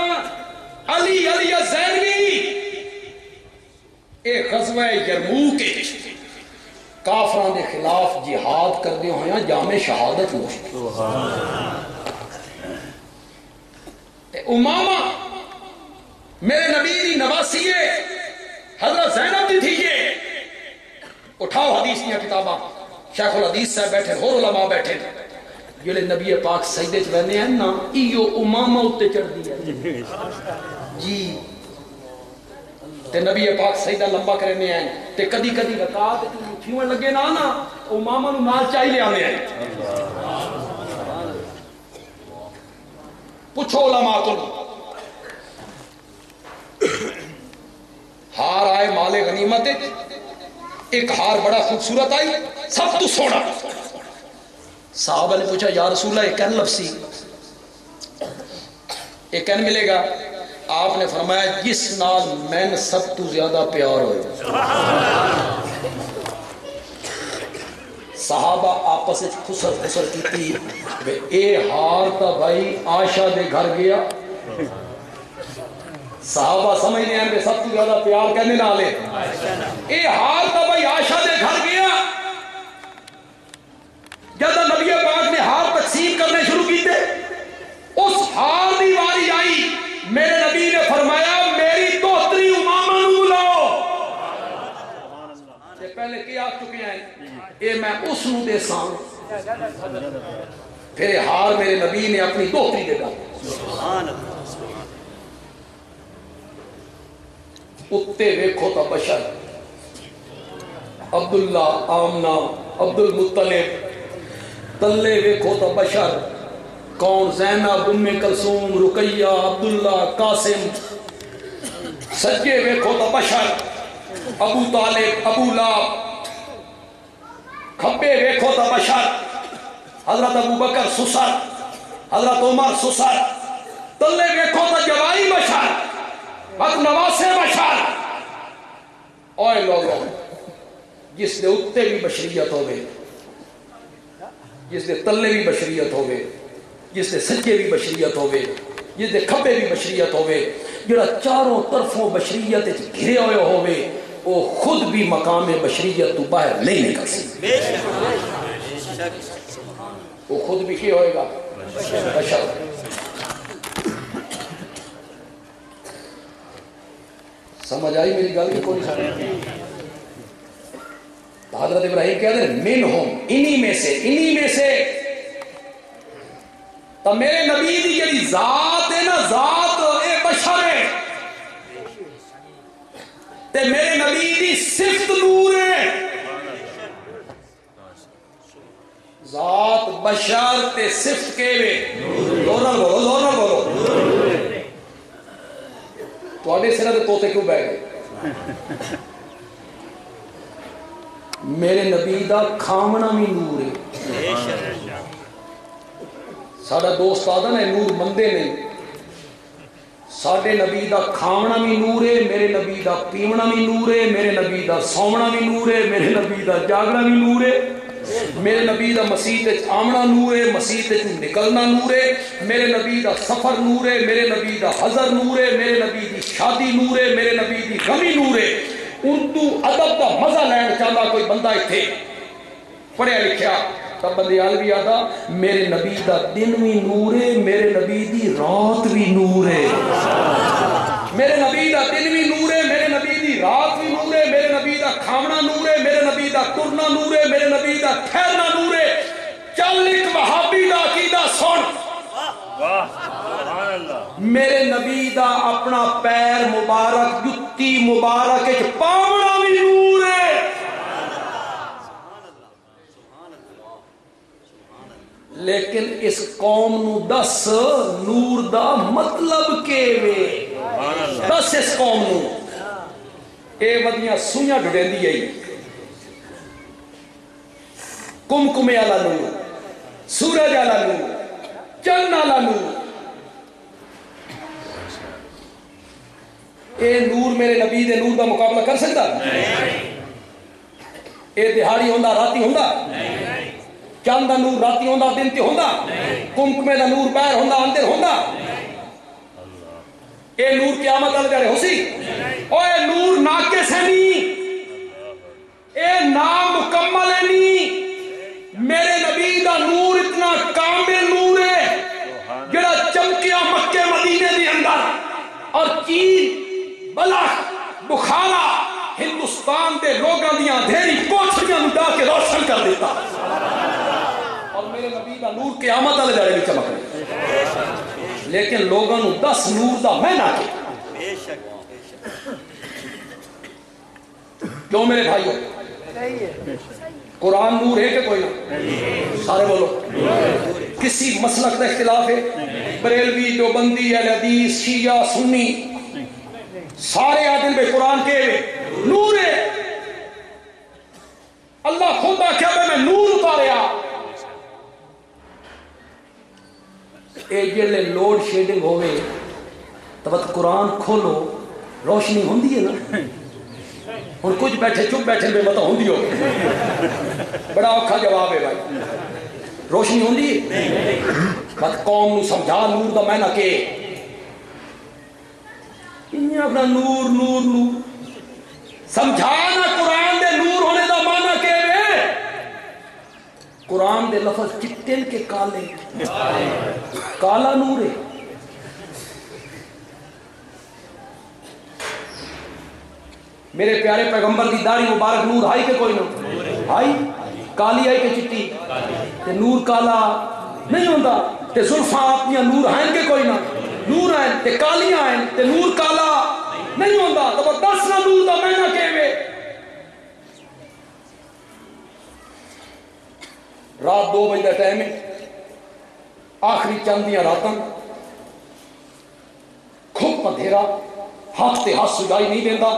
Speaker 2: علی زینوی اے غزوہ یرموک کافران دے خلاف جہاد کردے ہویا جامع شہادت نوشت امامہ میرے نبی دی نواسی ہے حضرت زینب دی تھی یہ اٹھاؤ حدیث دیا کتاباں شیخ الحدیث صاحب بیٹھے اور علماء بیٹھے جلے نبی پاک سجدے چ رہنے ہیں نا ایو امامہ اتے چڑھ دیا جی تے نبی پاک سجدہ لمبا کرنے ہیں تے کدی کدی رکعت اٹھیون لگے نا امامہ نو نال چاہی لے آنے ہیں پوچھو علماء کو ہار آئے مال غنیمت ایک ہار بڑا خوبصورت آئی سب تو سونا صحابہ نے پوچھا یا رسول اللہ ایک کہن لفظی ایک کہن ملے گا آپ نے فرمایا جس نال میں سب تو زیادہ پیار ہوئے صحابہ آپس سے خسر کی تھی اے ہار تا بھائی عائشہ دے گھر گیا صحابہ سمجھنے ہیں کہ سب تو زیادہ پیار کہنے نہ لے اے ہار تا بھائی عائشہ دے گھر گیا جب نبی پاک نے ہار تقسیم کرنے شروع کی تھے اس ہار دی واری آئی میرے نبی نے فرمایا میری دوہتری امامہ نو بلاؤ پہلے کیا چکے ہیں اے میں اس نو دے سان پھر ہار میرے نبی نے اپنی دوہتری دے دا اتے ویکھو تا بشر عبداللہ آمنہ عبد المطلب تلے ویکھو تا بشر کون زینب ام کلثوم رقیہ عبداللہ قاسم سجے ویکھو تا بشر ابو طالب ابو لہب کھبے ویکھو تا بشر حضرت ابو بکر سسر حضرت عمر سسر تلے ویکھو تا جوائی بشر بد نواسے بشر اوے لوگوں جس دے اتے بھی بشریت ہوئے جس دے تلے بھی بشریت ہوئے جس دے سجے بھی بشریت ہوئے جس دے کھبے بھی بشریت ہوئے جڑا چاروں طرفوں بشریت گھرے ہوئے ہوئے وہ خود بھی مقام بشریت تو باہر نہیں نکل سکتے وہ خود بھی کیا ہوئے گا بشر سمجھ آئی میری گل کی کوئی سمجھ حضرت ابراہیم کہتے ہیں منہم انہی میں سے تو میرے نبی دی جڑی ذات ہے نا ذات اے بشر ہے تے میرے نبی دی صفت نور ہے ذات بشر تے صفت کے وے زور بولو تو آنے سرہ دے توتے کیوں بہ گئے میرے نبی دا کھامنا بھی نور ہے ساڑھا دوست آدھا ہے نور مندے نہیں ساڑھے نبی دا کھامنا بھی نور ہے میرے نبی دا پیمنا بھی نور ہے میرے نبی دا سومنا بھی نور ہے میرے نبی دا جاگنا بھی نور ہے میرے نبی دا مسیح تے آمنا نور ہے مسیح تے نکلنا نور ہے میرے نبی دا سفر نور ہے میرے نبی دا حضر نور ہے میرے نبی دی شادی نور ہے میرے نبی دی غمی نور ہے اردو ادب دا مزہ لین چاہتا کوئی بندہ اتھے پڑھیا لکھیا تب بندے عالوی آدھا میرے نبی دا دن بھی نور ہے میرے نبی دی رات بھی نور ہے میرے نبی دا دن بھی نور ہے میرے نبی دی رات بھی نور ہے میرے نبی دا کھامنا نور ہے میرے نبی دا ترنا نور ہے میرے نبی دا ٹھہرنا نور ہے چل ایک وہابی دا عقیدہ سن میرے نبی دا اپنا پیر مبارک جتی مبارک ایک پاونا بھی نور ہے لیکن اس قوم نو دس نور دا مطلب کے وے دس اس قوم نو اے ودیاں سویاں ڈھڑے دی آئی کم کمے آلا نور سورج آلا نور چند آلا نور اے نور میرے نبی دے نور دا مقابلہ کر سکتا؟ اے دہاڑی ہوندا راتی ہوندا؟ چاند دا نور راتی ہوندا دن تے ہوندا؟ کمکمے دا نور باہر ہوندا اندر ہوندا؟ اے نور قیامت والے جڑے ہوسی او اے نور ناقص ہے نہیں، اے نامکمل ہے نہیں۔ میرے نبی دا نور اتنا کامل نور ہے جڑا چمکیا مکے مدینے دے اندر اور چین بلخ بخارا ہندوستان دے لوگاں دیاں دھیری کوٹھیاں اٹھا کے روشن کر دیتا، اور میرے نبی دا نور قیامت والے جڑے بھی چمک رہے، لیکن لوگاں نو 10 نور دا معنی کیا؟ کیوں میرے بھائیو؟ قرآن نور ہے کہ کوئی نہ؟ سارے بولو۔ کسی مسلک کا اختلاف ہے؟ بریلوی، دیوبندی، اہل حدیث، شیعہ، سنی، سارے عادل بے قرآن کے نور ہے۔ اللہ خود آکھیا میں نور اتاریا۔ اے جلے لوڈ شیڈنگ ہوئے تو قرآن کھولو روشنی ہوندی ہے نا، اور کچھ بیٹھے چپ بیٹھے بے مطا ہوندی ہو، بڑا اوکھا جواب ہے بھائی، روشنی ہوندی ہے؟ بات قوم نو سمجھا نور دا معنی کہ انہیں اپنا نور نور نور سمجھانا قرآن دے نور ہونے دا معنی کہ قرآن دے لفظ چٹن کے کالے، کالا نور ہے۔ میرے پیارے پیغمبر کی داڑھی مبارک نور آئی کہ کوئی نہ آئی؟ کالی آئی کہ چٹی؟ تے نور کالا نہیں ہوندہ، تے زلفاں اپنی نور ہیں کہ کوئی نہ نور ہیں، تے کالیاں ہیں تے نور کالا نہیں ہوندہ، تو وہ 10 نہ نور دا معنی کہوے۔ رات 2 بجے دا ٹائم ہے، آخری چاندیاں راتاں، کھوپ اندھیرا، ہاتھ تے ہاتھ سجائی نہیں دیندہ،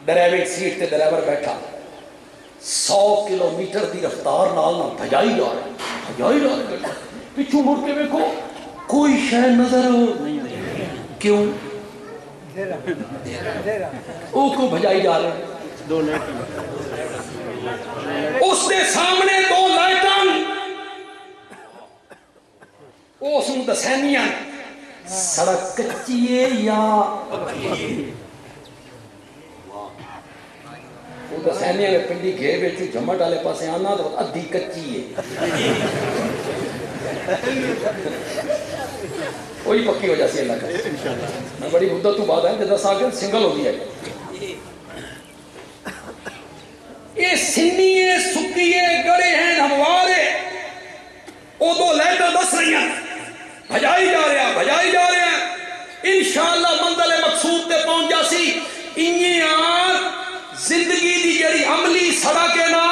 Speaker 2: ڈرائیونگ سیٹ تے ڈرائیور بیٹھا 100 کلومیٹر دی رفتار نال نہ بھجائی جا رہے، پچھو مڑ کے دیکھو کوئی شے نظر کیوں؟ او کو بھجائی جا رہے، اس دے سامنے 2 لائٹاں، اس نو دسینیاں سڑک کچی ہے یا وہ دسینیاں میں پنڈی گھے بیچو جھمٹ والے پاسے آنا تو ادھی کچی ہے، وہی پکی ہو جاتی ہے اللہ کا، میں بڑی مدت تو بعد ہے جدہ ساکر سنگل ہو دیا ہے۔ یہ سنیے سکیے گڑے ہیں ہموارے، او 2 لائٹیں دس رہی ہیں، بھجائی جا رہے ہیں، انشاءاللہ منزل مقصود تے پہنچ جاسی۔ انہی آر زندگی دی جڑی عملی سڑک ہے نا،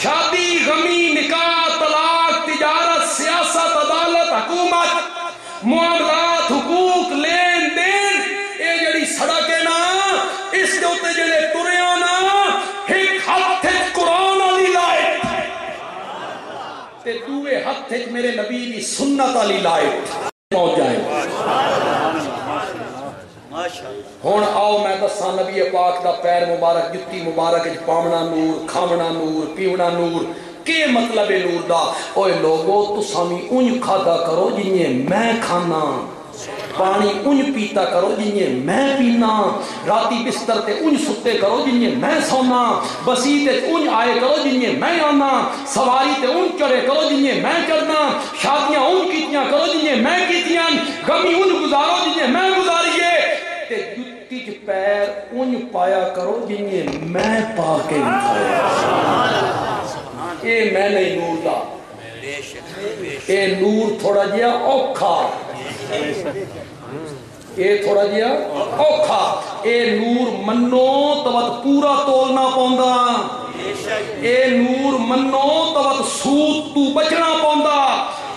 Speaker 2: شادی، غمی، نکاح، طلاق، تجارت، سیاست، عدالت، حکومت، معاملات، حقوق، لین دین، اے جڑی سڑک ہے نا، اس کے اوتے جڑے تریاں نا، ایک ہاتھ قرآن والی لائٹ تے دوے ہاتھ میرے نبی دی سنت والی لائٹ پہنچ جائیں۔ ہون آؤ میں دساں نبی پاک دا پیر مبارک، جتی مبارک پامنا نور، کھامنا نور، پیونا نور، کے مطلب ہے نور دا؟ اوے لوگو تساں وی اونج کھادا کرو جنہیں میں کھانا، پانی اونج پیتا کرو جنہیں میں پینا، راتی بستر تے اونج ستے کرو جنہیں میں سونا، بسی تے اونج آئے کرو جنہیں میں آنا، سواری تے اونج چڑھے کرو جنہیں میں چڑھنا، شادیاں اونج کیتیاں کرو جنہیں میں کیتیاں، غمی اونج گزارو جنہیں میں گزاریے، تے جتی چ پیر اونج پایا کرو جنہیں میں پا کے اٹھایا۔ اے میں نہیں نور دا، اے نور تھوڑا جیا اوکھا، اے تھوڑا جیا اوکھا، اے نور منو تو پورا تولنا پوندا، اے نور منو تو سود تو بچنا پوندا،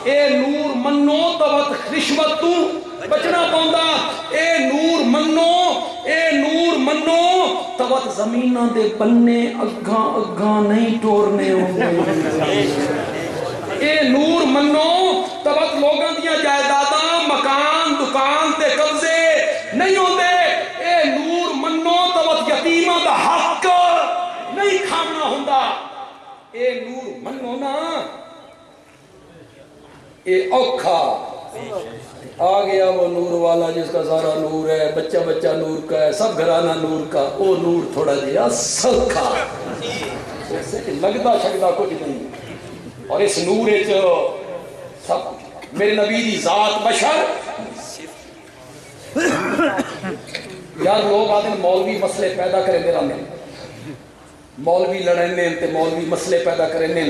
Speaker 2: اے نور منو تو رشوت تو بچنا پوندا، اے نور منو، اے نور منو تو زمینہ دے بننے اگاں نہیں ٹورنے ہوندے، اے نور منو تو لوگاں دیاں جائیداداں، مکان، دکان تے قبضے اے نور منو نا اے اوکھا آ گیا وہ نور والا جس کا سارا نور ہے، بچہ بچہ نور کا ہے، سب گھرانہ نور کا، او نور تھوڑا جہا سلکھا لگتا شکتا کچھ نہیں، اور اس نور سب کچھ۔ میرے نبی دی ذات بشر یار لوگ آتے ہیں مولوی مسئلے پیدا کریں دے رہے ہیں، مولوی لڑنے تے مولوی مسئلے پیدا کرنے،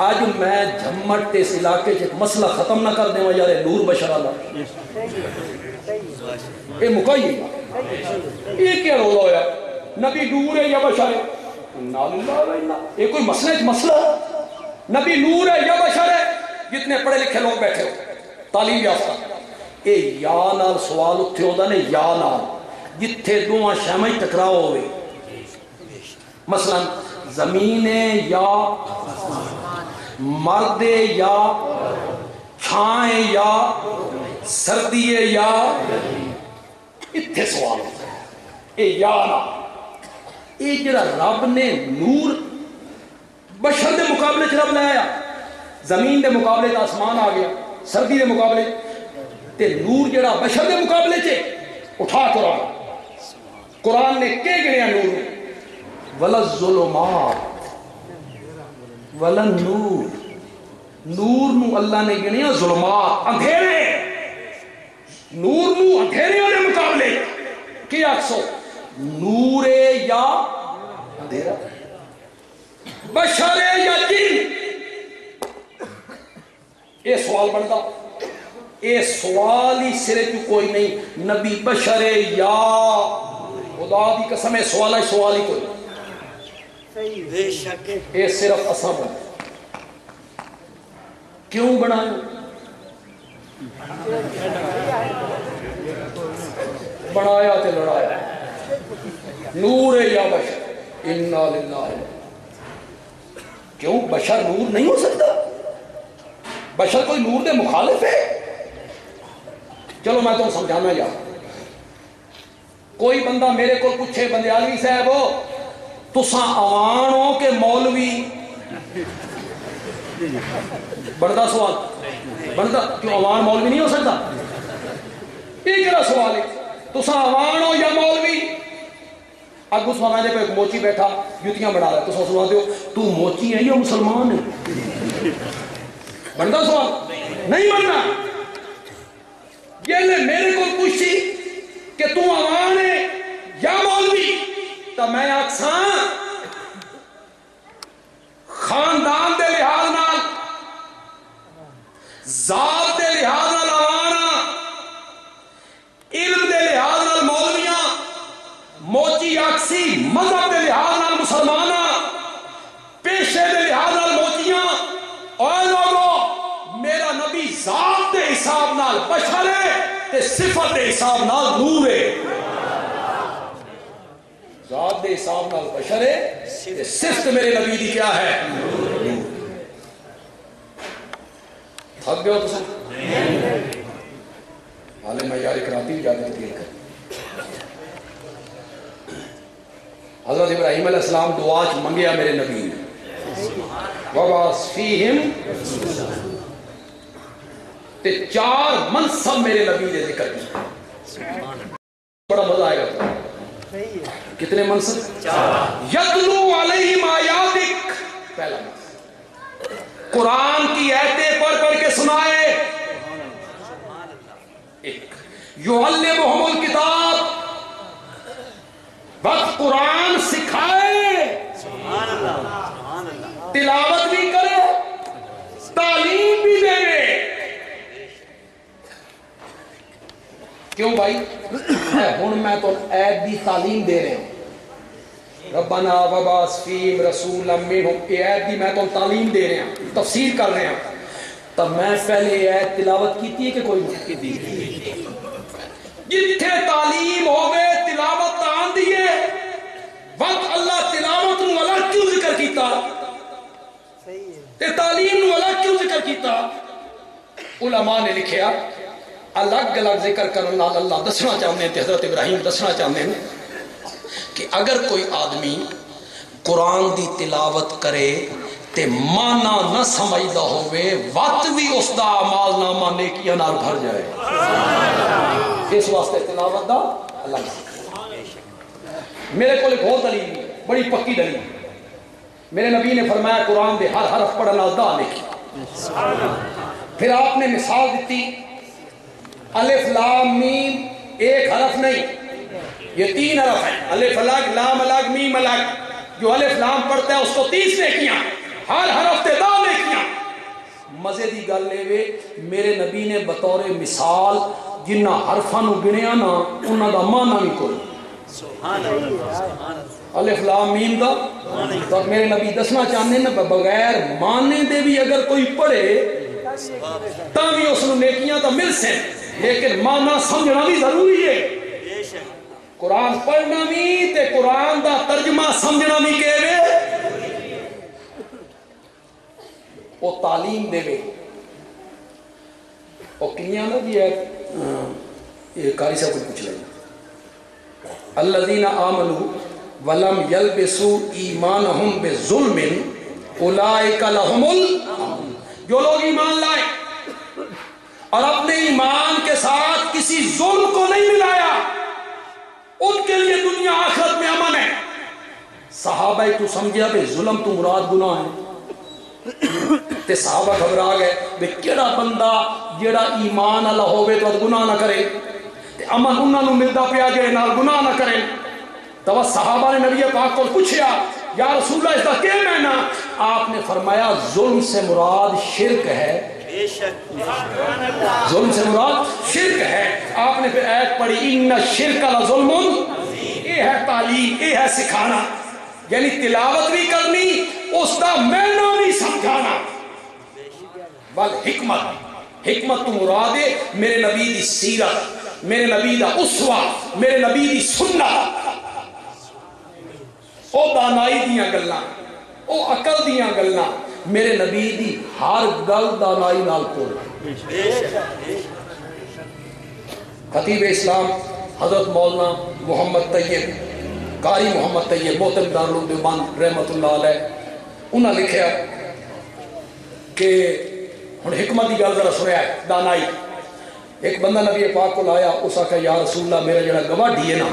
Speaker 2: آج میں جھمٹ اس علاقے سے مسئلہ ختم نہ کر دیں یار نور بشر اللہ اے مکائی یہ کیا رولا ہویا نبی نور ہے یا بشر ہے؟ یہ کوئی مسئلہ نبی نور ہے یا بشر ہے؟ جتنے پڑھے لکھے لوگ بیٹھے ہو تعلیم یافتہ اے یا نال سوال اتھے ہوتا نے یا نال جتھے دو شامہ ٹکراؤ ہوئے، مثلا زمین یا مرد یا چھائیں یا سردی یا اتھے سوال ہوتا ہے اے یا نا اے جڑا رب نے نور بشر دے مقابلے چ رب لایا، زمین دے مقابلے آسمان آ گیا، سردی دے مقابلے تے نور جڑا بشر دے مقابلے چ اٹھا قرآن نے کہ گنیا نور ولا الظلمات ولا نور، نور نو اللہ نے گنیا ظلمات اندھیرے، نور نو اندھیرے والے مقابلے کیا سو نور یا اندھیرا، بشر یا جن، یہ سوال بنتا، یہ سوال ہی سرے تو کوئی نہیں، نبی بشر یا خدا دی قسم ہے سوال ہی کوئی
Speaker 3: بے شک
Speaker 2: یہ صرف اساں بنا کیوں بنایا؟ بنایا تے لڑایا، نور یا بشر انا للہ، کیوں بشر نور نہیں ہو سکتا؟ بشر کوئی نور دے مخالف ہے؟ چلو میں تم سمجھانا جا، کوئی بندہ میرے کو پوچھے بندیالوی صاحب ہو تساں عوام ہو کہ مولوی، بڑھتا سوال بڑھتا، کیوں عوام مولوی نہیں ہو سکتا؟ یہ کیا سوال ہے؟ تساں عوام ہو یا مولوی؟ اگو سوانا جب ایک موچی بیٹھا جوتیاں بڑھا رہا ہے، تساں سوا دیو تو موچی ہے یا مسلمان ہے؟ بڑھتا سوال نہیں بڑھنا، یہ لے میرے کو پوچھی کہ تو عوام ہے یا مولوی، تو میں آکساں خاندان دے لحاظ نال، ذات دے لحاظ نال عوام، علم دے لحاظ نال مولویاں، موچی آکسی مذہب دے لحاظ نال مسلماناں، پیشے دے لحاظ نال موچیاں، اور لوگوں میرا نبی ذات دے حساب نال بشر ہے تے صفت دے حساب نال نور ہے، ذات دے حساب نال بشر ہے، صفت میرے نبی دی کیا ہے؟ تھک گئے ہو تساں؟ حالے میں یار اکراتی بھی جانے تبدیل کر، حضرت ابراہیم علیہ السلام دعا چ منگیا میرے نبی نے وَبَعَثْ فِيهِمْ، تے 4 منصب میرے نبی نے ذکر کیا، بڑا مزہ آئے گا۔ کتنے منصب؟ یتلو علیہم آیاتک، پہلا منصب قرآن کی آیتیں پڑھ کے سنائے، ایک یعلمہم الکتاب، وقت قرآن سکھائے، تلاوت بھی کرے، تعلیم بھی دے، کیوں بھائی ہن میں تو عید دی تعلیم دے رہے ہوں، ربنا وبعث فیہم رسولا منہم، یہ عید دی میں تو تعلیم دے رہے ہیں، تفسیر کر رہے ہیں، تب میں پہلے عید تلاوت کی تھی کہ کوئی نہیں؟ جتھے تعلیم ہوگے تلاوت آن دیئے، وقت اللہ تلاوت نو الگ کیوں ذکر کیتا تے تعلیم نو الگ کیوں ذکر کیتا؟ علماء نے لکھیا الگ الگ ذکر کرنا اللہ دسنا چاہتے ہیں، حضرت ابراہیم دسنا چاہتے ہیں کہ اگر کوئی آدمی قرآن دی تلاوت کرے تے مانا نہ سمجھدا ہوئے وقت بھی اس دا اعمال نامہ نیکیاں نال بھر جائے. اس واسطے تلاوت دا اللہ میرے کو ایک اور دلیل بڑی پکی دلیل. میرے نبی نے فرمایا قرآن دے ہر حرف پڑھن نال دا نیکی. پھر آپ نے مثال دیتی الف لام میم ایک حرف نہیں یہ 3 حرف ہیں. الف الگ لام الگ میم الگ. جو الف لام پڑھتا ہے اس کو 30 نیکیاں ہر حرف تے 10 نیکیاں. مزے دی گل لے میرے نبی نے بطور مثال جنہ حرفاں نو گنیا نا انہاں دا معنی نہیں کوئی. الف لام میم دا تو میرے نبی دسنا چاہنے نا بغیر معنی دے بھی اگر کوئی پڑھے تاں بھی اس نو نیکیاں تو مل سن لیکن معنی سمجھنا بھی ضروری ہے. قرآن پڑھنا بھی تے قرآن دا ترجمہ سمجھنا بھی کہے وہ تعلیم دے وے وہ کنیاں نا جی ہے یہ قاری صاحب کو پوچھ لیں الذین آمنوا ولم یلبسوا ایمانہم بظلم اولئک لہم الامن. جو لوگ ایمان لائے اور اپنے ایمان کے ساتھ کسی ظلم کو نہیں ملایا ان کے لیے دنیا آخرت میں امن ہے. صحابہ تو سمجھیا بے ظلم تو مراد گناہ ہے تے صحابہ گھبرا گئے بے کیڑا بندہ جیڑا ایمان اللہ ہوئے تو گناہ نہ کرے تے امن انہاں نو ملدا پیا جے نال گناہ نہ کرے. تو صحابہ نے نبی پاک کو پوچھیا یا رسول اللہ اس کا کیا معنی؟ آپ نے فرمایا ظلم سے مراد شرک ہے. ظلم سے مراد شرک ہے. آپ نے پھر آیت پڑھی ان الشرک لظلم. یہ ہے تعلیم یہ ہے سکھانا یعنی تلاوت بھی کرنی اس کا معنی بھی سمجھانا. بل حکمت تو مراد ہے میرے نبی دی سیرت میرے نبی دا اسوہ میرے نبی دی سنت او دانائی دیاں گلاں او عقل دیاں گلاں میرے نبی دی ہر گل دانائی نال پوری. خطیب اسلام حضرت مولانا محمد طیب قاری محمد طیب محترم دارالعلوم دیوبند رحمت اللہ علیہ انہاں لکھیا کہ ہن حکمت دی گل ذرا سنیا ہے دانائی. ایک بندہ نبی پاک کو لایا اس آکھا یا رسول اللہ میرا جڑا گواڈی ہے نا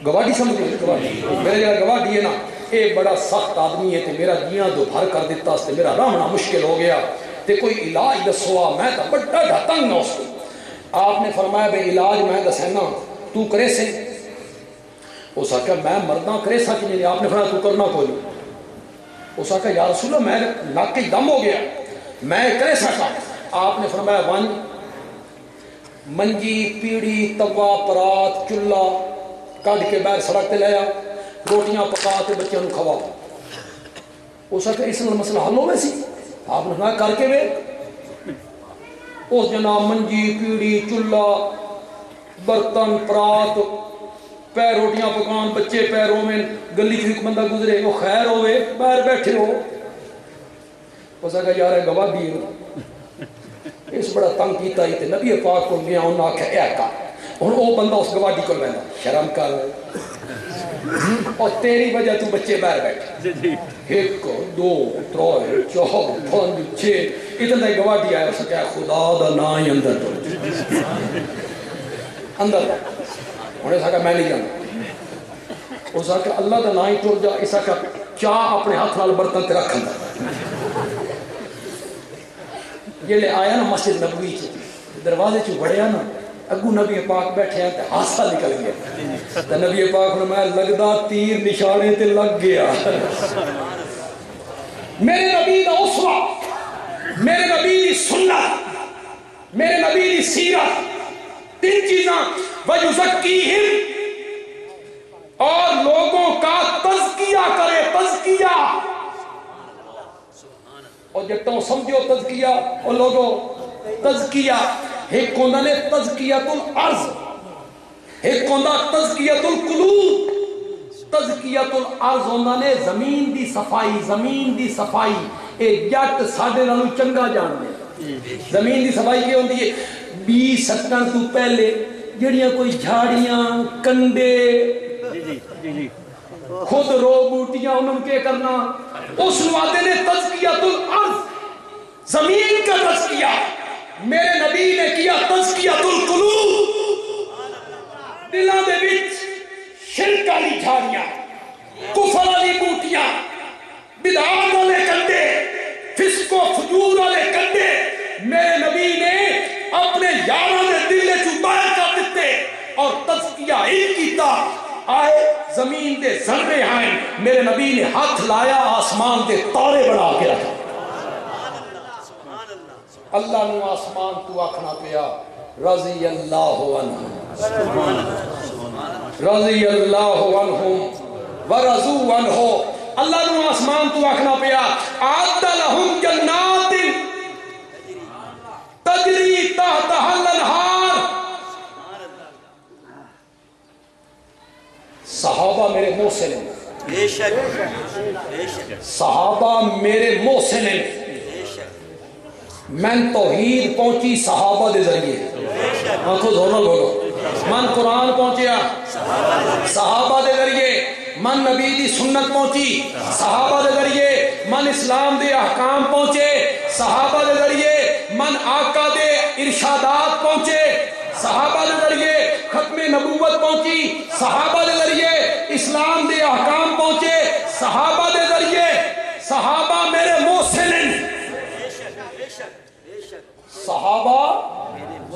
Speaker 2: گواڈی سمجھ گواڈی میرا جڑا گواڈی ہے نا اے بڑا سخت آدمی ہے تے میرا جیاں دو بھر کر دیتا تے میرا رہنا مشکل ہو گیا تے کوئی علاج دسوا میں تا بڑا تنگ نہ اس کو. آپ نے فرمایا بے علاج میں دسینا تو کرے سے اس آکھا میں مرداں کرے سا کہ نہیں. آپ نے فرمایا تو کرنا کوئی اس آکھا یا رسول اللہ میں ناک کے دم ہو گیا میں کرے سکا. آپ نے فرمایا ون منجی پیڑی توا پرات چلہ کڈ کے باہر سڑک تے لیا روٹیاں پکا کے بچوں کو کھوا. اس آخر اس میں مسئلہ حل ہوئے سی. آپ نے کہا کر کے وے اس جناب منجی پیڑی چلہ برتن پرات پہ روٹیاں پکان بچے پیروں میں گلی چ ایک بندہ گزرے وہ خیر ہوئے باہر بیٹھے ہو. اس آخر یار گواہ دی اس بڑا تنگ کیتا ہی تے نبی پاک کو گیا انہاں آخیا اے کر ہن او بندہ اس گواڈی کو لینا شرم کر اور تیری وجہ تو بچے باہر بیٹھے 1 2 3 4 5 6 اتنا ہی گواڈی آیا. اس کہا خدا دا نا ہی اندر تو اندر ہن اس کہا میں نہیں جانا. اس کہا اللہ دا نا ہی ٹر جا. اس کہا چاہ اپنے ہاتھ نال برتن تے رکھ یہ لے آیا نا مسجد نبوی دروازے چ بڑھیا نا اگو نبی پاک بیٹھے ہیں تے حادثہ نکل گیا تے نبی پاک نے میں لگدا تیر نشانے تے لگ گیا. میرے نبی دا اسوہ میرے نبی دی سنت میرے نبی دی سیرت 3 چیزاں وَيُزَكِّيهِمْ اور لوگوں کا تزکیہ کرے. تزکیہ اور جتوں سمجھو تزکیہ اور لوگوں تزکیہ ایک ہوندہ نے تزکیت الارض ایک ہوندہ تزکیت القلوب. تزکیت الارض ہوندہ نے زمین دی صفائی اے جٹ ساڑھے نالوں چنگا جان دے. زمین دی صفائی کی ہوندی ہے 20 سٹن تو پہلے جڑیاں کوئی جھاڑیاں کنڈے خود رو بوٹیاں انہوں کے کرنا اس وعدے نے تزکیۃ الارض، زمین کا تزکیہ، میرے نبی نے کیا تزکیۃ القلوب، دلاں دے وچ شرک والی جھاڑیاں، کفر والی بوٹیاں، بدعات والے کنڈے، فسق و فجور والے کنڈے میرے نبی نے اپنے یاراں دے دل وچ باہر کر دتے اور تزکیہ ہی کیتا۔ آئے زمین دے ذرے آئے، میرے نبی نے ہاتھ لایا آسمان دے تارے بنا کے رکھا۔ اللہ نے آسمان تو آکھنا پیا رضی اللہ عنہ، رضی اللہ عنہم ورضوا عنہ۔ اللہ نے آسمان تو آکھنا پیا اعد لہم جنات تجری تحتہا الانہار۔ صحابہ میرے منہ سے نہیں،
Speaker 3: بے شک بے شک
Speaker 2: صحابہ میرے منہ سے نہیں، من توحید پہنچی صحابہ دے ذریعے، آنکھوں زورنا بولو، من قرآن پہنچیا صحابہ دے ذریعے، من نبی دی سنت پہنچی صحابہ دے ذریعے، من اسلام دے احکام پہنچے صحابہ دے ذریعے، من آقا دے ارشادات پہنچے صحابہ دے ذریعے، ختم نبوت پہنچی صحابہ دے ذریعے، اسلام دے احکام پہنچے صحابہ دے ذریعے۔ صحابہ میرے منہ سے نہیں، صحابہ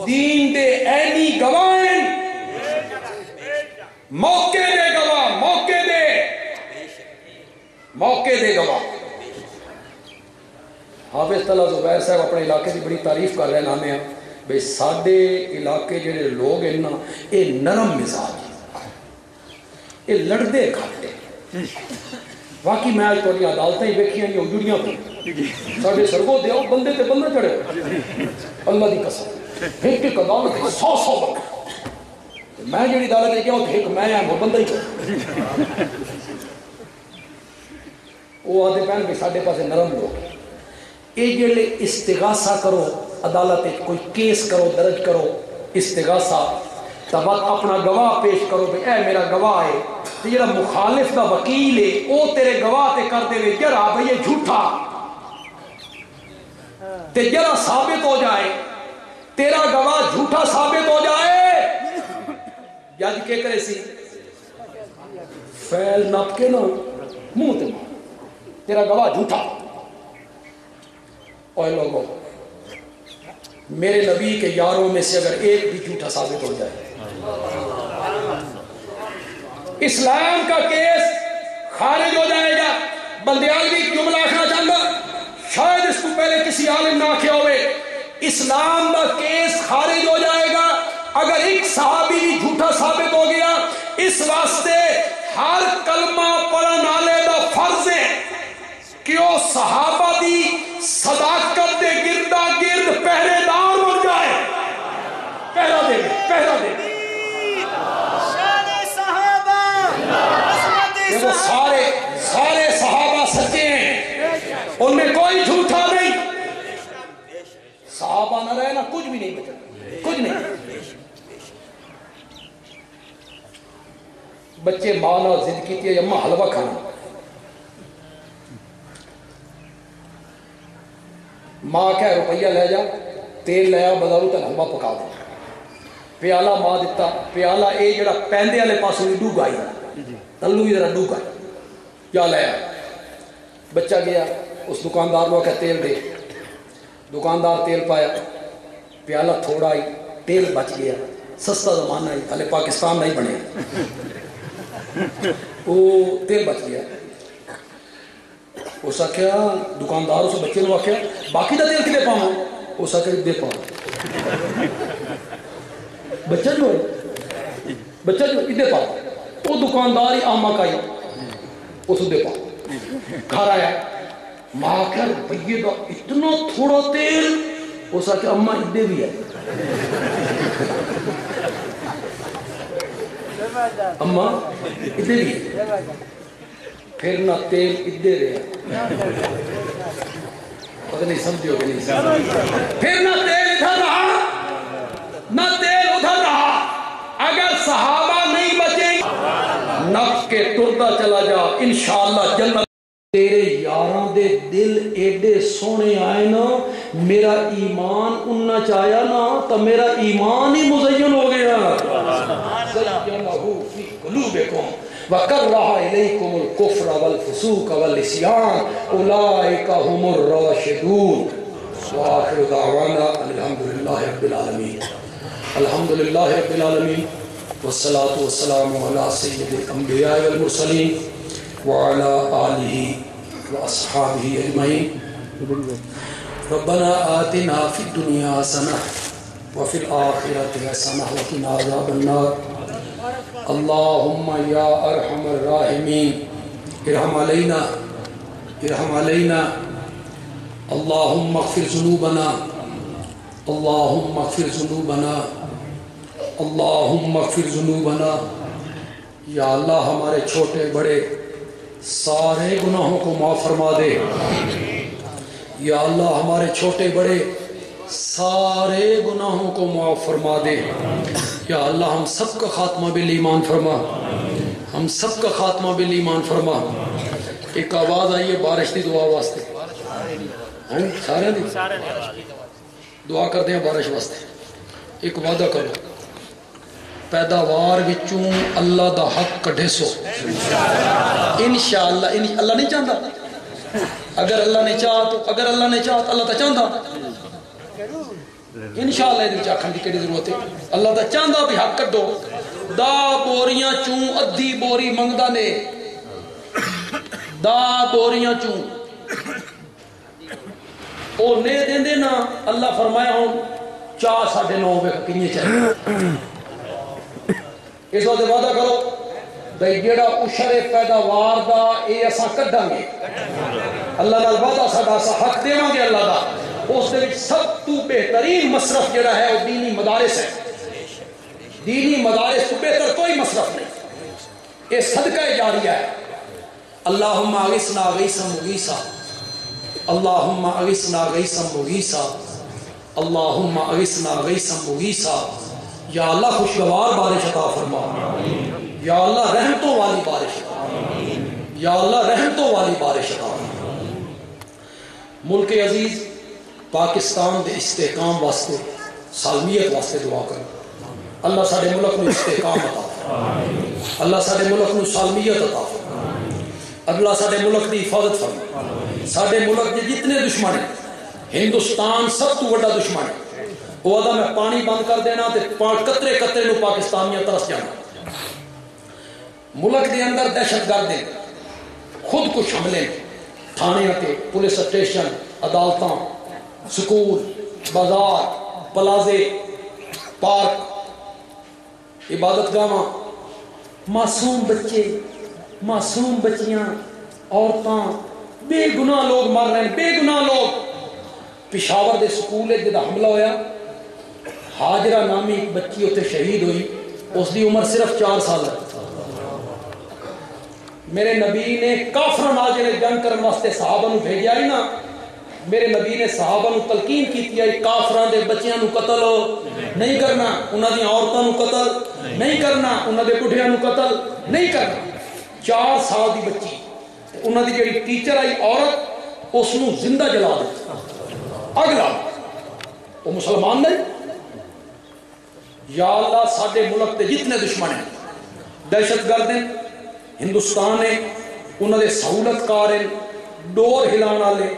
Speaker 2: دین دے عینی گواہیں، موقع دے گواہ، موقع دے گواہ۔ حافظ طلعت زبیر صاحب اپنے علاقے کی بڑی تعریف کر رہے نامے ہیں بھئی ساڈے علاقے جڑے لوگ ہیں نا اے نرم مزاج، اے لڑدے گھٹے۔ واقعی میں آج تھوڑی عدالتیں ہی ویکھیاں نہیں اجڑیاں پہ ساڈے سرگو دے آؤ بندے تے بندہ چڑھے اللہ دی قسم، ایک ایک عدالت 100 بندے، میں جڑی عدالت لے کے آؤ ایک میں وہ بندہ ہی چڑھے۔ وہ آدھے پہن کہ ساڈے پاسے نرم لوگ اے جڑے استغاثہ کرو عدالت کوئی کیس کرو درج کرو استغاثہ تب اپنا گواہ پیش کرو کہ اے میرا گواہ ہے، تو جڑا مخالف دا وکیل ہے او تیرے گواہ تے کر دے جرا بھئی یہ جھوٹا، تے جرا ثابت ہو جائے تیرا گواہ جھوٹا ثابت ہو جائے، جج کے کرے سی فیل نپ کے نا منہ تے مار تیرا گواہ جھوٹا۔ اوے لوگوں میرے نبی کے یاروں میں سے اگر ایک بھی جھوٹا ثابت ہو جائے اسلام کا کیس خارج ہو جائے گا۔ بلدیالوی جملہ آخنا چاہتا شاید اس کو پہلے کسی عالم نہ آکھیا ہوئے، اسلام کا کیس خارج ہو جائے گا اگر ایک صحابی بھی جھوٹا ثابت ہو گیا۔ اس واسطے ہر کلمہ پڑھن والے دا فرض ہے کہ وہ صحابہ دی صداقت دے گردا گرد پہرے دار بن جائے، پہرا دے پہرا دے وہ سارے صحابہ سچے ہیں، ان میں کوئی جھوٹا نہیں، صحابہ نہ رہے نا کچھ بھی نہیں بچا، کچھ نہیں۔ بچے ماں نہ ضد کی تھی اماں حلوہ کھانا، ماں کہہ روپیہ لے جا تیل لیا بازاروں تک حلوہ پکا دے، پیالہ ماں دیتا، پیالہ اے جڑا پیندے والے پاسوں بھی ڈوب آئی تلو بھی ذرا ڈوب آئی کیا لیا، بچہ گیا اس دکاندار کو کہا تیل دے، دکاندار تیل پایا، پیالہ تھوڑا ہی تیل بچ گیا، سستا زمانہ ہی ہلے پاکستان نہیں بنے، وہ تیل بچ گیا۔ اس آخیا دکاندار اس بچے نے آخیا باقی دا تیل کدے پاؤں، اس آخیا دے پاؤں، بچہ جو ادھے پاؤں، وہ دکاندار ہی آمہ کا ہی اس دے پاؤں، گھر آیا ماں آخیا بھئی دا اتنا تھوڑا تیل، اس آخیا اماں ادھے بھی ہے، اماں ادھے بھی ہے، پھر نہ تیل ادھے رہا، پتہ نہیں سمجھو کہ نہیں سمجھو، پھر نہ تیل ادھر رہا نہ تیل ادھر رہا۔ اگر صحابہ نہیں بچیں نفس کے تردہ چلا جا انشاءاللہ جنت تیرے یار دے دل ایڈے سونے آئے نا میرا ایمان اننا چاہیا نا تو میرا ایمان ہی مزین ہو گیا زینہو فی قلوبکم وَكَرَّهَ إِلَيْكُمُ الْكُفْرَ وَالْفُسُوقَ وَالْعِصْيَانَ أُولَٰئِكَ هُمُ الرَّاشِدُونَ وآخر دعوانا الحمد لله رب العالمين الحمد لله رب العالمين والصلاة والسلام على سيد الأنبياء والمرسلين وعلى آله وأصحابه أجمعين ربنا آتنا في الدنيا حسنة وفي الآخرة حسنة وقنا عذاب النار اللهم يا أرحم الراحمين ارحم علينا اللهم اغفر ذنوبنا اللهم اغفر ذنوبنا اللهم اغفر ذنوبنا یا اللہ ہمارے چھوٹے بڑے سارے گناہوں کو معاف فرما دے یا اللہ ہمارے چھوٹے بڑے سارے گناہوں کو معاف فرما دے یا اللہ ہم سب کا خاتمہ بالایمان فرما ہم سب کا خاتمہ بالایمان فرما ایک آواز آئی ہے بارش دی دعا واسطے سارے دی دعا کر دیں بارش واسطے ایک وعدہ کرو پیداوار وچوں اللہ دا حق کڈھے سو انشاءاللہ اللہ نہیں چاہتا اگر اللہ نے چاہا تو اللہ تا چاہتا انشاءاللہ ادھر چاکھن دی کڑی ضرورت ہے اللہ تا چاہتا بھی حق کڈو دا بوریاں چوں ادھی بوری منگدا نے دا بوریاں چوں او نے دیں دے نا اللہ فرمایا ہوں 9:30 بے کنیے چاہیے اس وقت وعدہ کرو بھئی جیڑا اشر پیداوار دا اے اساں کڈاں گے اللہ نال وعدہ ساڈا اساں حق دیواں گے اللہ دا اس دے وچ سب تو بہترین مصرف جیڑا ہے وہ دینی مدارس ہے دینی مدارس تو بہتر کوئی مصرف نہیں یہ صدقہ جاریہ ہے اللہم اغثنا غیثا مغیثا اللہم اغثنا غیثا مغیثا اللہم اغثنا غیثا مغیثا یا اللہ خوشگوار بارش عطا فرما یا اللہ رحمتوں والی بارش یا اللہ رحمتوں والی بارش عطا فرما ملک عزیز پاکستان دے استحکام واسطے سالمیت واسطے دعا کرو اللہ ساڑے ملک میں استحکام عطا فرما اللہ ساڑے ملک میں سالمیت عطا فرما اللہ ساڑے ملک دی حفاظت فرما ساڑے ملک دے جتنے دشمن ہیں ہندوستان سب تو بڑا دشمن ہے وہ آدھا میں پانی بند کر دینا تے قطرے قطرے نو پاکستانیاں ترس جانا ملک دے اندر دہشت گرد ہیں خود کچھ حملے تھانے تے پولیس اسٹیشن عدالتاں سکول بازار پلازے پارک عبادت گاواں معصوم بچے معصوم بچیاں عورتاں بے گناہ لوگ مر رہے ہیں بے گناہ لوگ پشاور دے سکول ہے جدا حملہ ہویا حاجرہ نامی ایک بچی ہوتے شہید ہوئی اس دی عمر صرف 4 سال ہے میرے نبی نے کافر ناجر جنگ کرن واسطے صحابہ نو بھیجیا ہی نا میرے نبی نے صحابہ نو تلقین کی کافران دے بچیاں نو قتل نہیں کرنا انہاں دی عورتاں نو قتل نہیں کرنا انہاں دے بڈھیاں نو قتل نہیں کرنا 4 سال دی بچی انہاں دی جڑی ٹیچر آئی عورت اس نو زندہ جلا دے اگلا وہ مسلمان نہیں یا اللہ ساڑھے ملک تے جتنے دشمن ہیں دہشت گرد ہیں ہندوستان ہیں انہوں نے سہولت کار ہیں ڈور ہلانا لے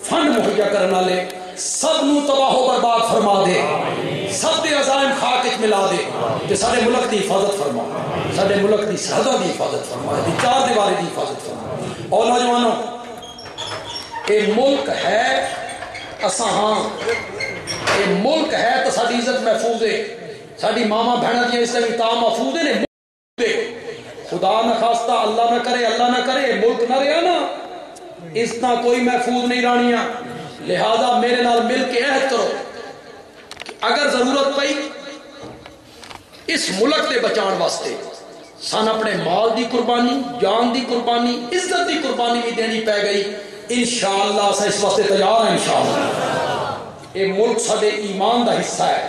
Speaker 2: فنڈ مہیا کرنا لے سب نو تباہ و برباد فرما دے سب دے عزائم خاک اچ ملا دے کہ ساڑھے ملک دی حفاظت فرما ساڑھے ملک دی سرحدہ دی حفاظت فرما دی 4 دیواری دی حفاظت فرما اور نوجوانوں اے ملک ہے اساں ہاں اے ملک ہے تو ساڑھی عزت محفوظ ہے ساڑھی ماما بہنہ دیا اسلامی تاں محفوظ ہے خدا نہ خواستہ اللہ نہ کرے ملک نہ رہا نا اس طرح کوئی محفوظ نہیں رانیاں لہذا میرے نال مل کے عہد کرو کہ اگر ضرورت پئی اس ملک دے بچان واسطے سان اپنے مال دی قربانی جان دی قربانی عزت دی قربانی بھی دینی پہ گئی انشاءاللہ اسا اس واسطے تیار ہیں انشاءاللہ یہ ملک ساڑے ایمان دا حصہ ہے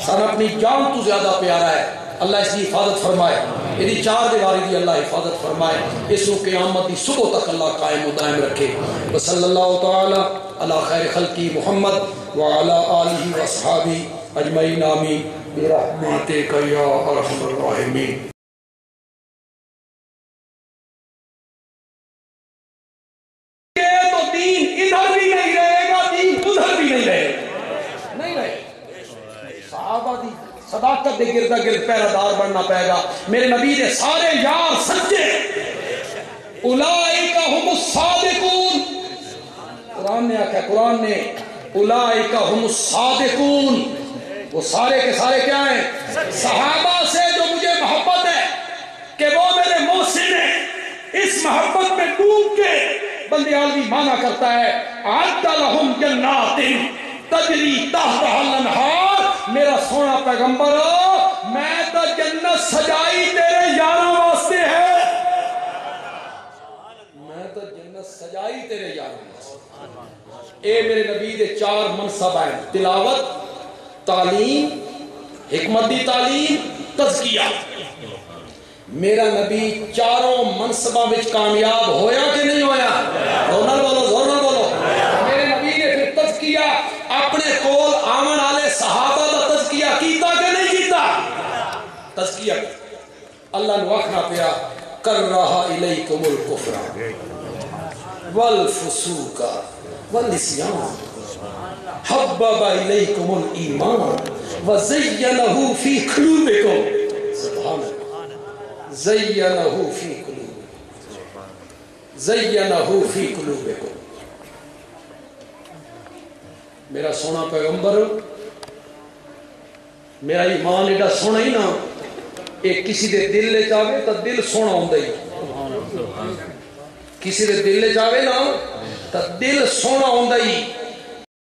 Speaker 2: سان اپنی جان تو زیادہ پیارا ہے اللہ اس کی حفاظت فرمائے یہ چار دیواری دی اللہ حفاظت فرمائے، اس کو قیامت دی صبح تک اللہ قائم و دائم رکھے۔ وصلی اللہ تعالی علی خیر خلقی محمد وعلی آلہ واصحابہ اجمعین آمین برحمتک یا ارحم الراحمین۔ دین ادھر بھی نہیں رہے گا، دین ادھر بھی نہیں رہے گا، نہیں رہے گا۔ صحابہ دی صداقت دے گرد گرد پہرادار بننا پائے گا۔ میرے نبی دے سارے یار سچے، اولئک ہم الصادقون، قرآن نے آکھا، قرآن نے اولئک ہم الصادقون، وہ سارے کے سارے کیا ہیں؟ صحابہ سے جو مجھے محبت ہے کہ وہ میرے محسن ہیں، اس محبت میں ڈوب کے بندے عالمی مانا کرتا ہے اعد لہم جنات تجری تحتہا الانہار، میرا سونا پیغمبر میں تو جنت سجائی تیرے یاراں واسطے ہے، میں تو جنت سجائی تیرے یاراں واسطے۔ اے میرے نبی دے چار منصب ہیں، تلاوت، تعلیم، حکمت دی تعلیم، تزکیہ۔ میرا نبی چاروں منصبوں میں کامیاب ہویا کہ نہیں ہویا؟ زور بولو، زور بولو۔ میرے نبی نے پھر تزکیہ اپنے کول آمن والے صحابہ کا تزکیہ کیتا کہ نہیں کیتا؟ تزکیہ اللہ نے آکھنا پیا کرہ الیکم الکفر والفسوق والعصیان حبب الیکم الایمان وزینہ فی قلوبکم، سبحان اللہ، زینہ فی قلوبکم، زینہ فی قلوبکم۔ میرا سونا پیغمبر، میرا ایمان ایڈا سونا ہی نا، ایک کسی دے دل لے چاہے تو دل سونا ہوندہ ہی، کسی دے دل لے چاہے نا تو دل سونا ہوندہ ہی۔